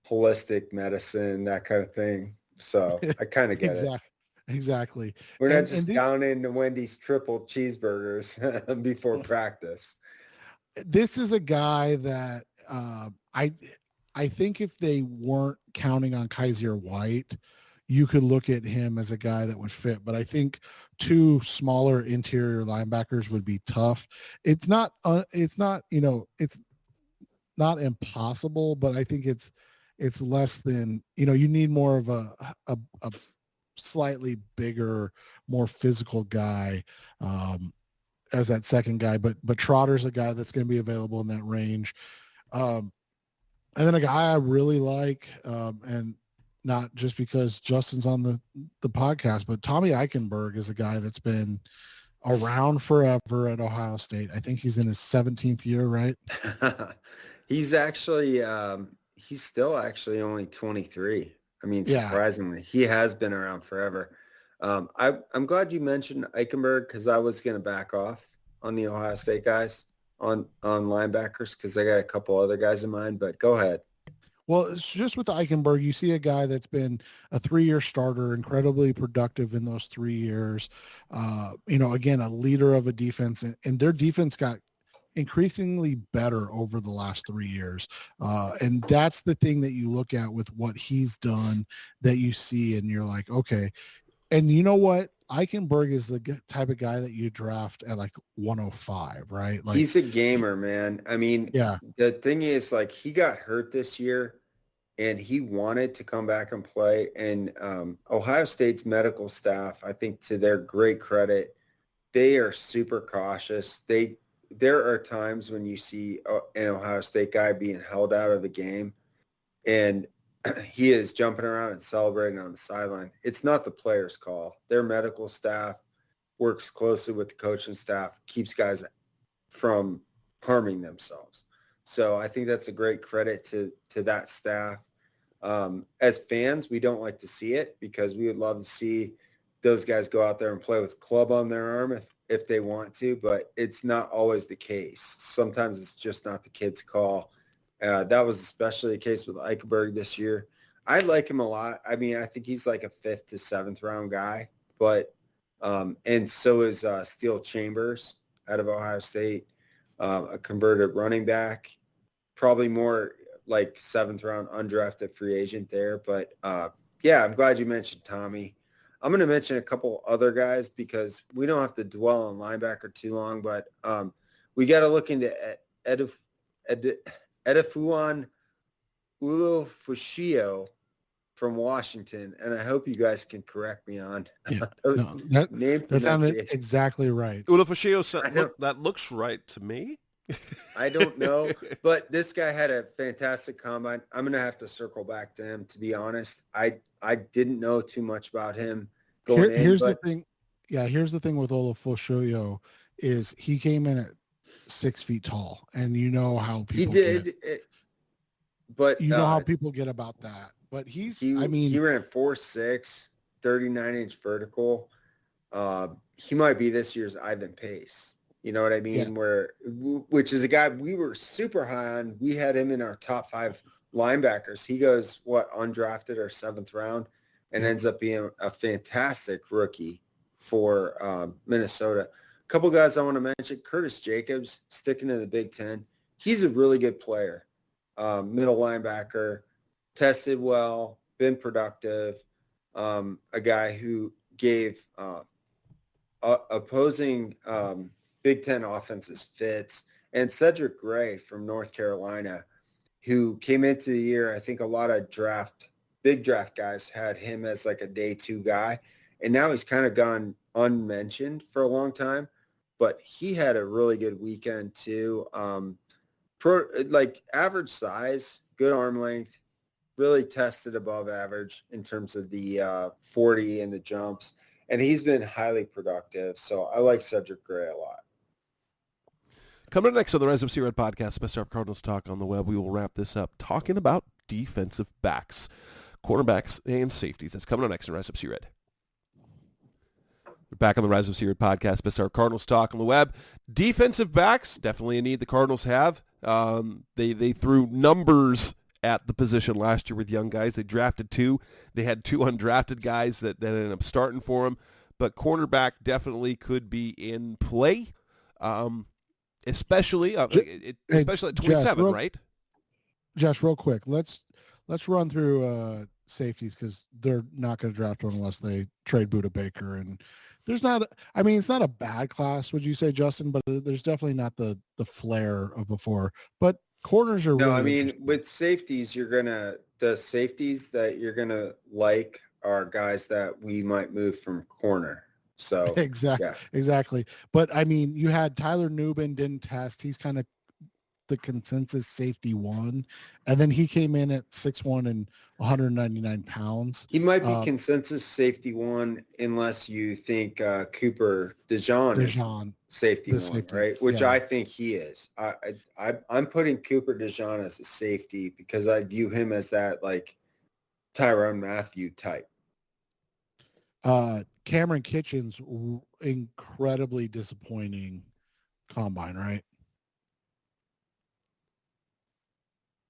holistic medicine, that kind of thing. So I kind of get it. Exactly. We're not just down into Wendy's triple cheeseburgers before practice. This is a guy that I think if they weren't counting on Kaiser White, you could look at him as a guy that would fit. But I think two smaller interior linebackers would be tough. It's not impossible, but I think it's less than, you need more of a slightly bigger, more physical guy as that second guy. But Trotter's a guy that's going to be available in that range. And then a guy I really like, and not just because Justin's on the podcast, but Tommy Eichenberg is a guy that's been around forever at Ohio State. I think he's in his 17th year, right? He's actually, he's still actually only 23. I mean, surprisingly, he has been around forever. I'm glad you mentioned Eichenberg because I was going to back off on the Ohio State guys on linebackers because I got a couple other guys in mind, but go ahead. Well, it's just with Eichenberg, you see a guy that's been a 3-year starter, incredibly productive in those 3 years. Again, a leader of a defense, and their defense got increasingly better over the last 3 years. And that's the thing that you look at with what he's done that you see and you're like, okay. And you know what? Eichenberg is the type of guy that you draft at like 105, right? Like he's a gamer, man. I mean, yeah. The thing is like he got hurt this year and he wanted to come back and play. And Ohio State's medical staff, I think to their great credit, they are super cautious. There are times when you see an Ohio State guy being held out of the game and he is jumping around and celebrating on the sideline. It's not the player's call. Their medical staff works closely with the coaching staff, keeps guys from harming themselves. So I think that's a great credit to that staff. As fans, we don't like to see it because we would love to see those guys go out there and play with a club on their arm if they want to, but it's not always the case. Sometimes it's just not the kid's call. That was especially the case with Eichenberg this year. I like him a lot. I mean, I think he's like a 5th to 7th round guy, but and so is Steele Chambers out of Ohio State, a converted running back, probably more like 7th round undrafted free agent there. But yeah, I'm glad you mentioned Tommy. I'm going to mention a couple other guys because we don't have to dwell on linebacker too long, but we got to look into Edifuan Ulofushio from Washington, and I hope you guys can correct me on name that sounded exactly right. Ulofushio, that looks right to me. I don't know, but this guy had a fantastic combine. I'm going to have to circle back to him, to be honest. I didn't know too much about him going in. Here's the thing. Yeah, here's the thing with Olafoshoyo is he came in at 6 feet tall, and you know how people but you know how people get about that. But he ran 4.6, 39-inch vertical. He might be this year's Ivan Pace. You know what I mean? Yeah. Which is a guy we were super high on. We had him in our top 5 linebackers. He goes, undrafted or 7th round and ends up being a fantastic rookie for Minnesota. A couple guys I want to mention, Curtis Jacobs, sticking in the Big Ten. He's a really good player. Middle linebacker, tested well, been productive. A guy who gave opposing Big Ten offenses fits. And Cedric Gray from North Carolina, who came into the year, I think a lot of big draft guys had him as like a day 2 guy. And now he's kind of gone unmentioned for a long time. But he had a really good weekend too. Like average size, good arm length, really tested above average in terms of the 40 and the jumps, and he's been highly productive. So I like Cedric Gray a lot. Coming up next on the Rise Up C-Red podcast, Best of Cardinals Talk on the web, we will wrap this up talking about defensive backs, cornerbacks, and safeties. That's coming up next on Rise Up C-Red. We're back on the Rise Up C-Red podcast, Best of Cardinals Talk on the web. Defensive backs, definitely a need the Cardinals have. They threw numbers at the position last year with young guys. They drafted 2. They had 2 undrafted guys that ended up starting for them. But cornerback definitely could be in play. Especially at 27, Jess, right? Josh, real quick, let's run through safeties because they're not going to draft one unless they trade Budda Baker. And there's not, I mean, it's not a bad class, would you say, Justin? But there's definitely not the flair of before. But corners are No, really I mean, interesting. with safeties, the safeties that you're going to like are guys that we might move from corner. So Exactly. But I mean, you had Tyler Nubin didn't test. He's kind of the consensus safety 1, and then he came in at 6'1" and 199 pounds. He might be consensus safety 1 unless you think Cooper DeJean is safety 1, right? Which I think he is. I'm putting Cooper DeJean as a safety because I view him as that like Tyrann Mathieu type. Cameron Kitchens, incredibly disappointing combine, right?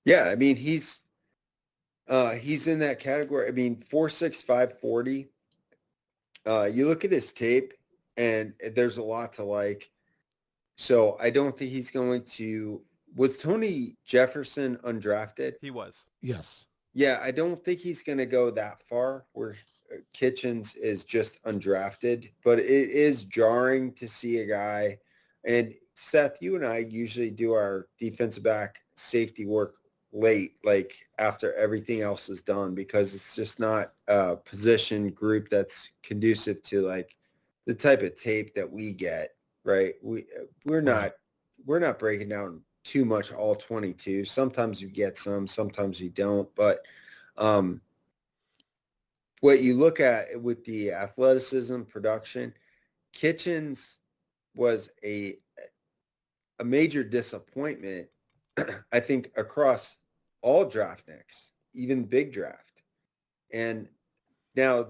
Yeah, I mean he's in that category. I mean 4.6, 540. You look at his tape, and there's a lot to like. So I don't think he's going to. Was Tony Jefferson undrafted? He was. Yes. Yeah, I don't think he's going to go that far where Kitchens is just undrafted, but it is jarring to see a guy. And Seth, you and I usually do our defensive back safety work late, like after everything else is done, because it's just not a position group that's conducive to like the type of tape that we get, right? We're not breaking down too much all 22. Sometimes you get some, sometimes you don't, but what you look at with the athleticism production, Kitchens was a major disappointment, I think, across all draft nicks, even big draft. And now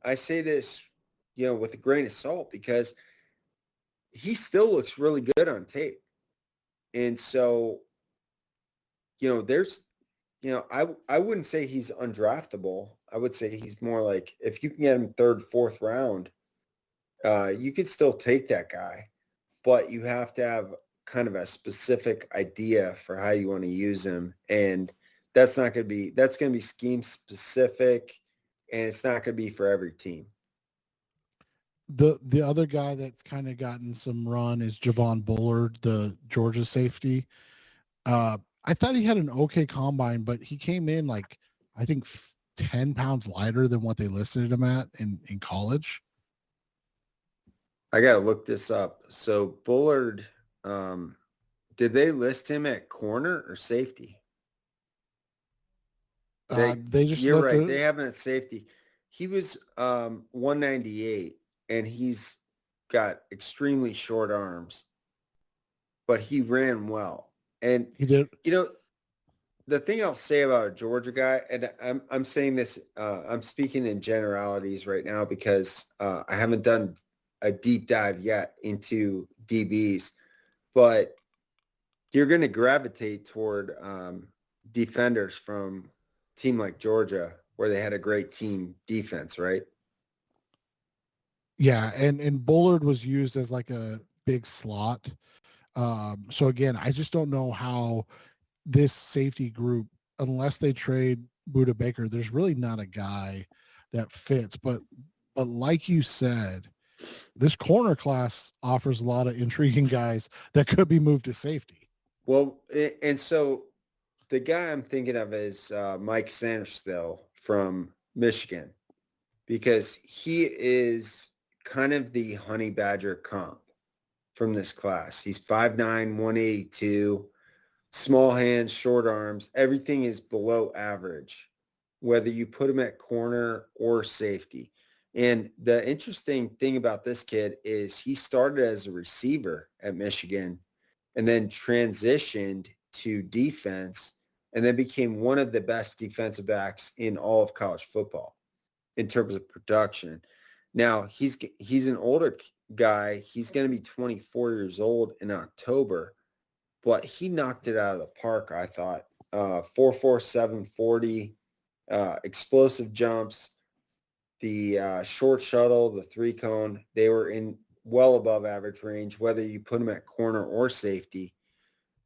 I say this, with a grain of salt because he still looks really good on tape. And so, there's, I wouldn't say he's undraftable. I would say he's more like, if you can get him 3rd, 4th round, you could still take that guy, but you have to have kind of a specific idea for how you want to use him. And that's going to be scheme specific, and it's not going to be for every team. The other guy that's kind of gotten some run is Javon Bullard, the Georgia safety. I thought he had an okay combine, but he came in like, I think 10 pounds lighter than what they listed him at in college. I got to look this up. So Bullard, did they list him at corner or safety? You're right. They have him at safety. He was 198, and he's got extremely short arms, but he ran well. And he did. The thing I'll say about a Georgia guy, and I'm saying this, I'm speaking in generalities right now because I haven't done a deep dive yet into DBs, but you're going to gravitate toward defenders from a team like Georgia where they had a great team defense, right? Yeah, and Bullard was used as like a big slot. So again, I just don't know how this safety group, unless they trade Budda Baker, there's really not a guy that fits. But like you said, this corner class offers a lot of intriguing guys that could be moved to safety. Well, and so the guy I'm thinking of is Mike Sanderstill from Michigan, because he is kind of the Honey Badger comp from this class. He's 5'9", 182, small hands, short arms. Everything is below average. whether you put him at corner or safety. And the interesting thing about this kid is he started as a receiver at Michigan and then transitioned to defense and then became one of the best defensive backs in all of college football in terms of production. Now, he's an older guy. He's going to be 24 years old in October, but he knocked it out of the park, I thought. 4.47 740, explosive jumps, the short shuttle, the three cone, they were in well above average range, whether you put him at corner or safety.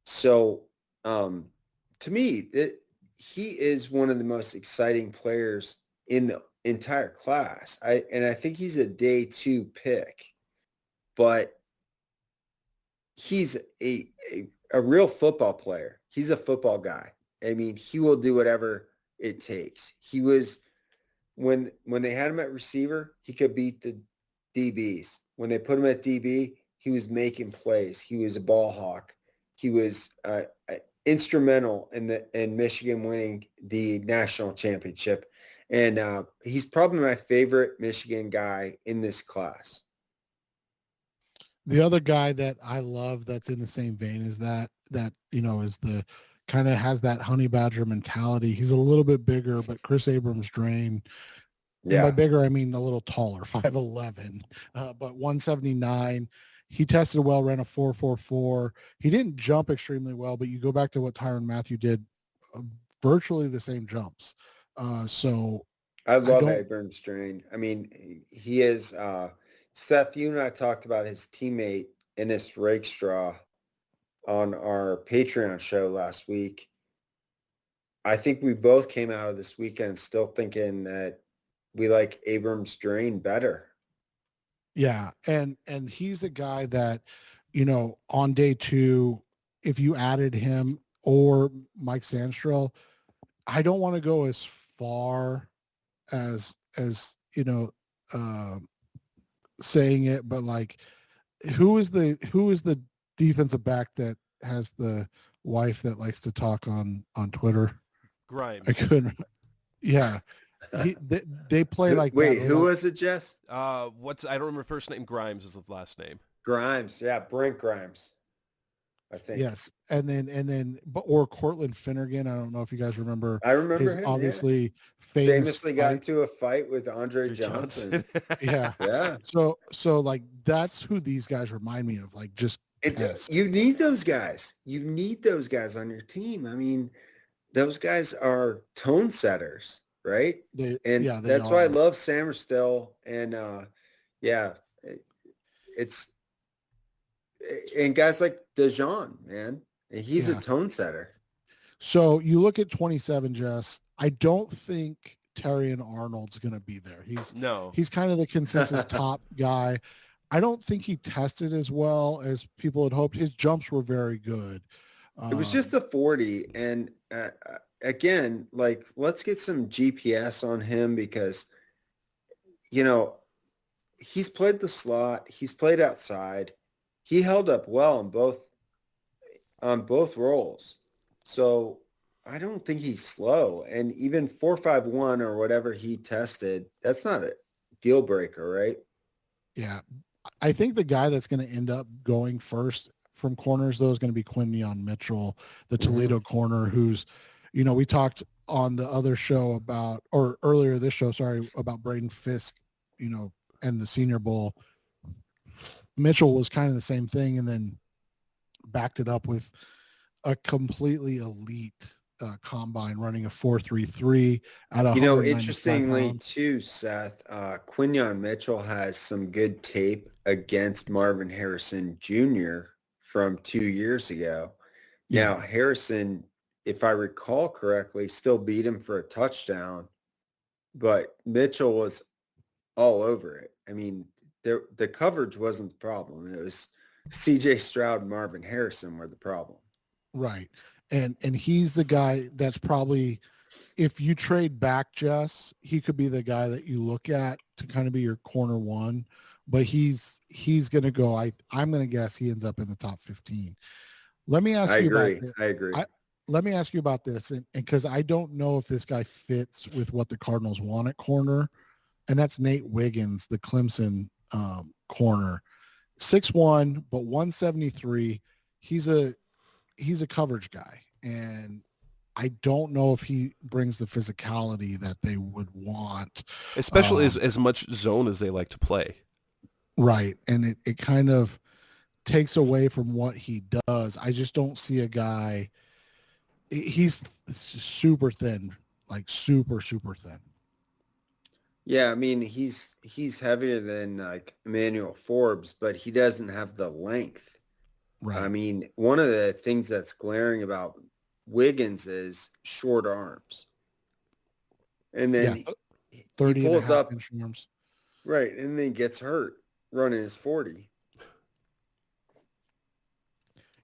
So to me, he is one of the most exciting players in the entire class. I think he's a day 2 pick, but he's a real football player. He's a football guy. I mean, he will do whatever it takes. He was when they had him at receiver, he could beat the DBs. When they put him at DB, he was making plays. He was a ball hawk. He was instrumental in Michigan winning the national championship. And he's probably my favorite Michigan guy in this class. The other guy that I love that's in the same vein is that is the kind of has that honey badger mentality. He's a little bit bigger, but Chris Abrams-Drain, and by bigger, I mean a little taller, 5'11", but 179. He tested well, ran a 4.44. He didn't jump extremely well, but you go back to what Tyrann Mathieu did, virtually the same jumps. So I love Abrams-Drain. I mean, he is Seth, you and I talked about his teammate, Ennis Rakestraw, on our Patreon show last week. I think we both came out of this weekend still thinking that we like Abrams-Drain better. Yeah, and he's a guy that, on day 2, if you added him or Mike Sandstrel, I don't want to go as far as saying it, but like, who is the defensive back that has the wife that likes to talk on Twitter? Grimes. I couldn't. Yeah. They play like wait, that. who was it, Jess? I don't remember first name. Grimes is the last name. Grimes, yeah, Brent Grimes, I think. Yes, and then, or Cortland Finnegan. I don't know if you guys remember. I remember his him. Obviously, famously got into a fight with Andre Johnson. Yeah, yeah. So like that's who these guys remind me of. Like just you need those guys. You need those guys on your team. I mean, those guys are tone setters. Right. That's why I love Samerstel. And and guys like DeJean, man, he's a tone setter. So you look at 27, Jess, I don't think Terrion Arnold's going to be there. He's kind of the consensus top guy. I don't think he tested as well as people had hoped. His jumps were very good. It was just a 40. And again, like, let's get some GPS on him because, he's played the slot. He's played outside. He held up well on both roles. So I don't think he's slow. And even 4.51 or whatever he tested, that's not a deal breaker, right? Yeah. I think the guy that's going to end up going first from corners, though, is going to be Quinyon Mitchell, the Toledo corner, who's, we talked on the other show earlier this show, about Braden Fisk, and the Senior Bowl. Mitchell was kind of the same thing and then backed it up with a completely elite combine running a 4.33 at 195 interestingly pounds. too, Seth, Quinyon Mitchell has some good tape against Marvin Harrison Jr. from 2 years ago. Yeah. Now, Harrison, if I recall correctly, still beat him for a touchdown, but Mitchell was all over it. I mean, the coverage wasn't the problem. It was C.J. Stroud and Marvin Harrison were the problem. Right. And he's the guy that's probably, if you trade back, Jess, he could be the guy that you look at to kind of be your corner one, but he's going to go, I'm going to guess he ends up in the top 15. Let me ask you about this. I agree. let me ask you about this, and because I don't know if this guy fits with what the Cardinals want at corner, and that's Nate Wiggins, the Clemson corner, 6'1", but 173. He's a coverage guy, and I don't know if he brings the physicality that they would want. Especially as much zone as they like to play. Right, and it kind of takes away from what he does. I just don't see a guy. He's super thin, like super thin. Yeah, I mean he's heavier than like Emmanuel Forbes, but he doesn't have the length. Right. I mean, one of the things that's glaring about Wiggins is short arms. And then he 30 and a pulls half up, inch arms. right, and then gets hurt running his 40.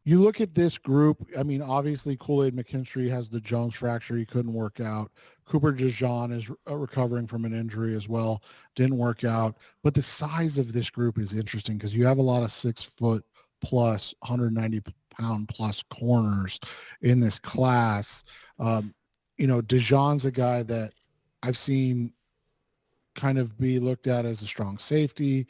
You look at this group, I mean, obviously Kool-Aid McKinstry has the Jones fracture. He couldn't work out. Cooper DeJean is recovering from an injury as well. Didn't work out. But the size of this group is interesting because you have a lot of 6 foot plus, 190 pound plus corners in this class. DeJean's a guy that I've seen kind of be looked at as a strong safety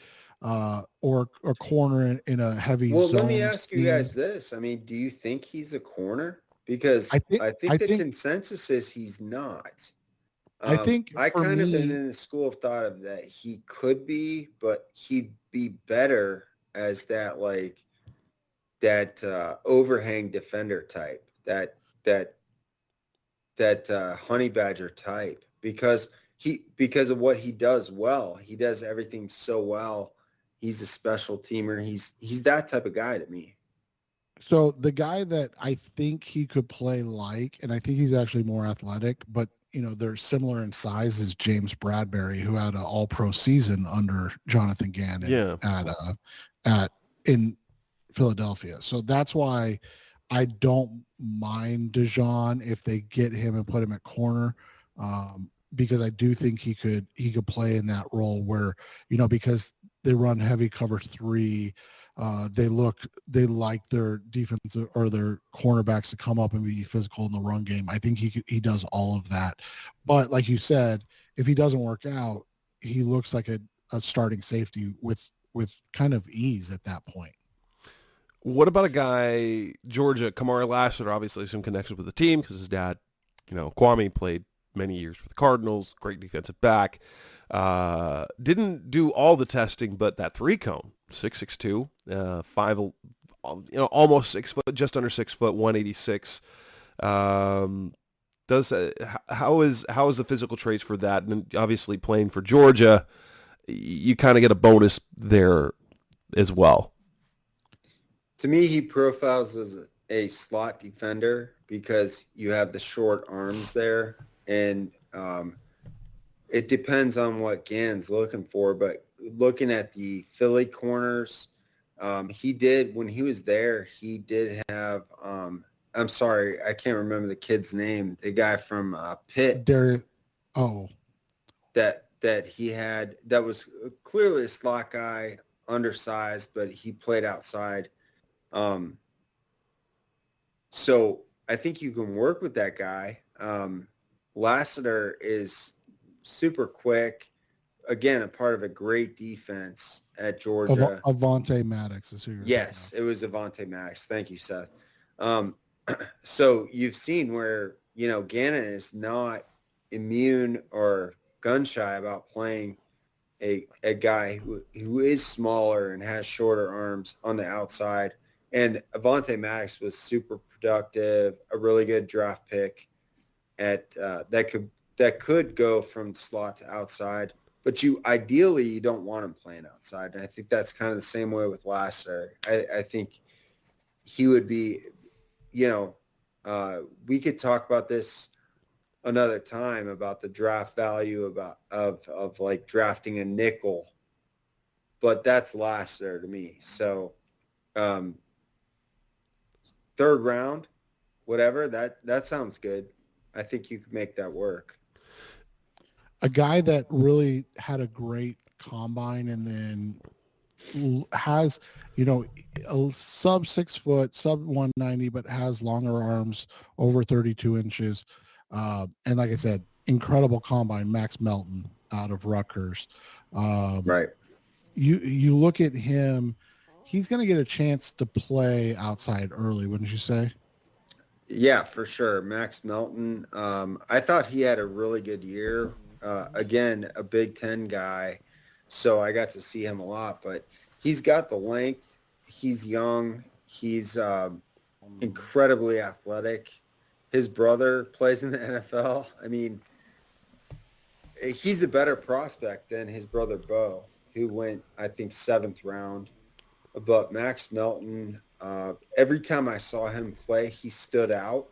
or a corner in a heavy Well, zone let me ask you scheme. guys this. I mean, do you think he's a corner? Because I think the consensus is he's not. I think I kind of been in the school of thought of that he could be, but he'd be better as that overhang defender type, that honey badger type, because of what he does well. He does everything so well. He's a special teamer. He's that type of guy to me. So the guy that I think he could play like, and I think he's actually more athletic, but they're similar in size, is James Bradbury, who had an all-pro season under Jonathan Gannon in Philadelphia. So that's why I don't mind DeJean if they get him and put him at corner, because I do think he could play in that role where, because they run heavy cover 3. They like their defense or their cornerbacks to come up and be physical in the run game. I think he does all of that. But like you said, if he doesn't work out, he looks like a starting safety with kind of ease at that point. What about a guy, Georgia, Kamari Lassiter, obviously some connections with the team because his dad, Kwame, played many years for the Cardinals, great defensive back. Didn't do all the testing, but that 3-cone, 6'2", 5, almost 6 foot, just under 6 foot, 186. How is the physical traits for that? And obviously playing for Georgia, you kind of get a bonus there as well. To me, he profiles as a slot defender because you have the short arms there, and it depends on what Gannon's looking for. But looking at the Philly corners, he did, when he was there, he did have, I'm sorry, I can't remember the kid's name, the guy from Pitt. That he had, that was clearly a slot guy, undersized, but he played outside. So I think you can work with that guy. Lassiter is super quick. Again, a part of a great defense at Georgia. Avonte Maddox is who you're Yes, it was Avonte Maddox. Thank you, Seth. So you've seen where, Gannon is not immune or gun shy about playing a guy who is smaller and has shorter arms on the outside. And Avonte Maddox was super productive, a really good draft pick at that could go from slot to outside. But ideally you don't want him playing outside. And I think that's kind of the same way with Lassiter. I think he would be, we could talk about this another time about the draft value of like drafting a nickel, but that's Lassiter to me. So, 3rd round, whatever, that sounds good. I think you could make that work. A guy that really had a great combine and then has, a sub 6 foot, sub 190, but has longer arms, over 32 inches. And like I said, incredible combine, Max Melton out of Rutgers. Right. You look at him, he's going to get a chance to play outside early, wouldn't you say? Yeah, for sure. Max Melton. I thought he had a really good year. Again, a Big Ten guy, so I got to see him a lot. But he's got the length. He's young. He's incredibly athletic. His brother plays in the NFL. I mean, he's a better prospect than his brother Bo, who went, I think, 7th round. But Max Melton, every time I saw him play, he stood out.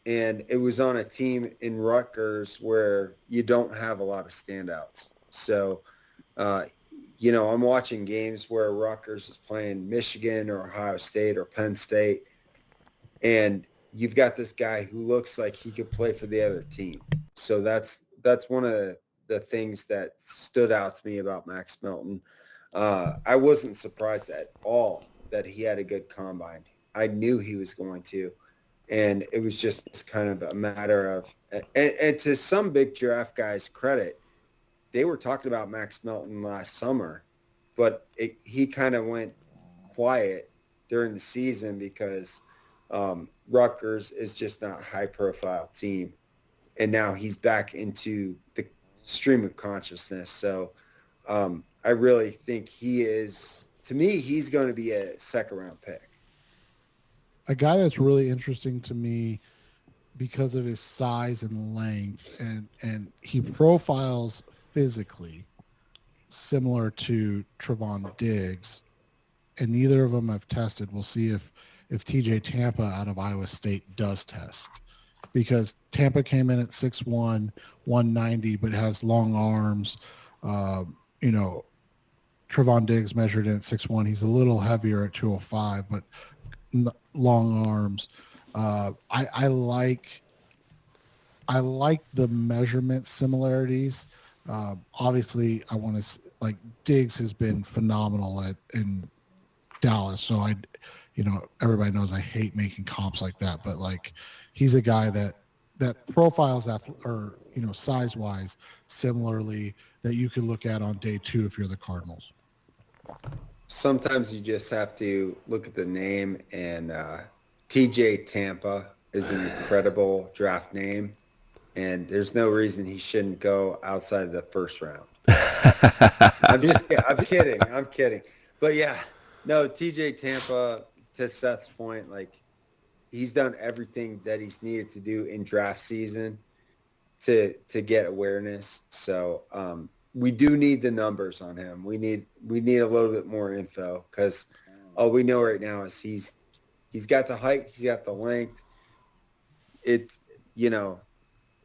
And it was on a team in Rutgers where you don't have a lot of standouts. So, I'm watching games where Rutgers is playing Michigan or Ohio State or Penn State, and you've got this guy who looks like he could play for the other team. So that's one of the things that stood out to me about Max Melton. I wasn't surprised at all that he had a good combine. I knew he was going to. And it was just kind of a matter of, and to some big draft guys' credit, they were talking about Max Melton last summer, but he kind of went quiet during the season because Rutgers is just not a high-profile team. And now he's back into the stream of consciousness. So I really think to me, he's going to be a second-round pick. A guy that's really interesting to me because of his size and length, and he profiles physically similar to Trevon Diggs, and neither of them have tested. We'll see if TJ Tampa out of Iowa State does test, because Tampa came in at 6'1", 190, but has long arms. Trevon Diggs measured in at 6'1". He's a little heavier at 205, but long arms. I like the measurement similarities. Obviously, I want to like Diggs has been phenomenal in Dallas, so everybody knows I hate making comps like that, but like he's a guy that profiles size wise similarly that you could look at on day 2 if you're the Cardinals. Sometimes you just have to look at the name, and TJ Tampa is an incredible draft name, and there's no reason he shouldn't go outside of the first round. I'm kidding. But yeah, no, TJ Tampa, to Seth's point, like he's done everything that he's needed to do in draft season to get awareness. So we do need the numbers on him. We need a little bit more info, because all we know right now is he's got the height, he's got the length.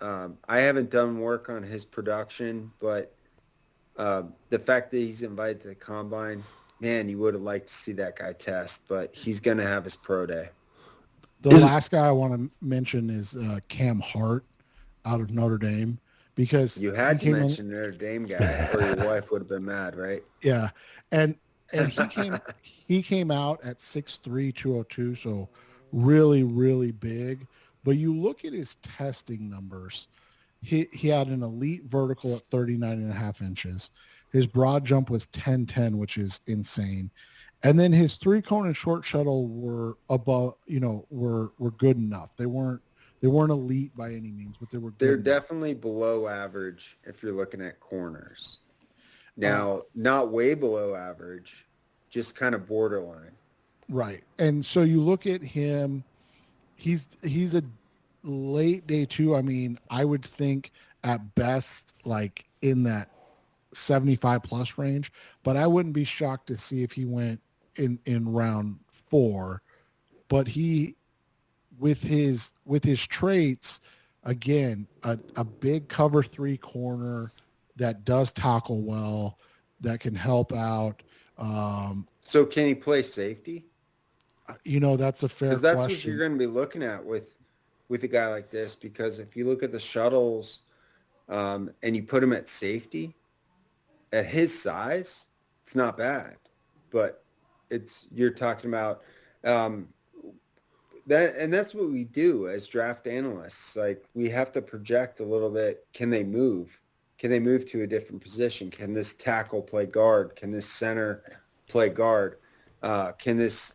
I haven't done work on his production, but the fact that he's invited to the combine, man, you would have liked to see that guy test, but he's going to have his pro day. The last guy I want to mention is Cam Hart out of Notre Dame, because you had to mention Notre Dame guy, or your wife would have been mad, right? Yeah, and he came out at 6'3", 202, so really, really big. But you look at his testing numbers. He had an elite vertical at 39.5 inches. His broad jump was 10.10, which is insane. And then his 3-cone and short shuttle were above, were good enough. They weren't elite by any means, but they were good. They're definitely below average if you're looking at corners. Now, not way below average, just kind of borderline. Right. And so you look at him, he's a late day 2. I mean, I would think at best like in that 75 plus range, but I wouldn't be shocked to see if he went in round 4. But he, with his traits, again, a big cover 3 corner that does tackle well, that can help out. So can he play safety? That's a fair question. Because that's what you're going to be looking at with a guy like this, because if you look at the shuttles and you put him at safety, at his size, it's not bad. But you're talking about that, and that's what we do as draft analysts. Like, we have to project a little bit. Can they move? Can they move to a different position? Can this tackle play guard? Can this center play guard? Can this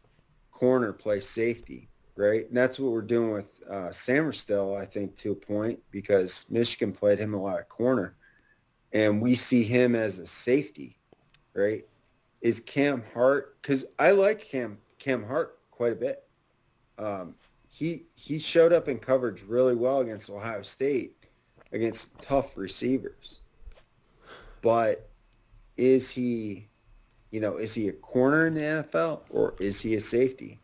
corner play safety? Right, and that's what we're doing with Samerstill, I think, to a point, because Michigan played him a lot of corner, and we see him as a safety. Right? Is Cam Hart? Because I like Cam Hart quite a bit. He showed up in coverage really well against Ohio State, against tough receivers. But is he a corner in the NFL, or is he a safety?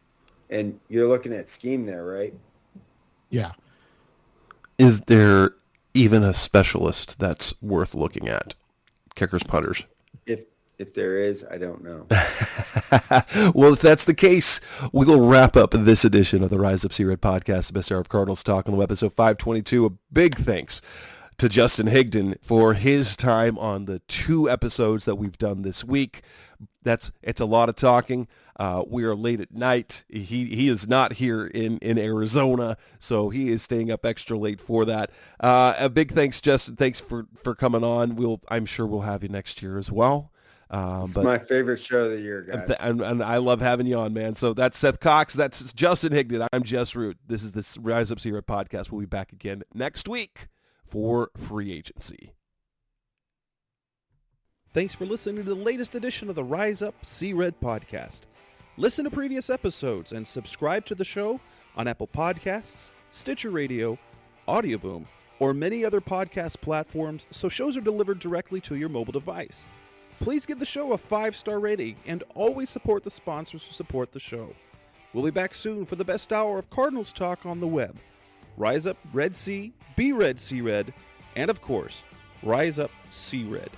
And you're looking at scheme there, right? Yeah. Is there even a specialist that's worth looking at? Kickers, punters. If there is, I don't know. Well, if that's the case, we will wrap up this edition of the Rise Up C-Red podcast, the best hour of Cardinals talk on the web, episode 522. A big thanks to Justin Higdon for his time on the 2 episodes that we've done this week. It's a lot of talking. We are late at night. He is not here in Arizona, so he is staying up extra late for that. A big thanks, Justin. Thanks for coming on. I'm sure we'll have you next year as well. It's my favorite show of the year, guys. And I love having you on, man. So that's Seth Cox. That's Justin Higdon. I'm Jess Root. This is the Rise Up C-Red podcast. We'll be back again next week for free agency. Thanks for listening to the latest edition of the Rise Up C-Red podcast. Listen to previous episodes and subscribe to the show on Apple Podcasts, Stitcher Radio, Audioboom, or many other podcast platforms, so shows are delivered directly to your mobile device. Please give the show a 5-star rating and always support the sponsors who support the show. We'll be back soon for the best hour of Cardinals talk on the web. Rise up Red C, be Red C-Red, and of course, Rise Up C-Red.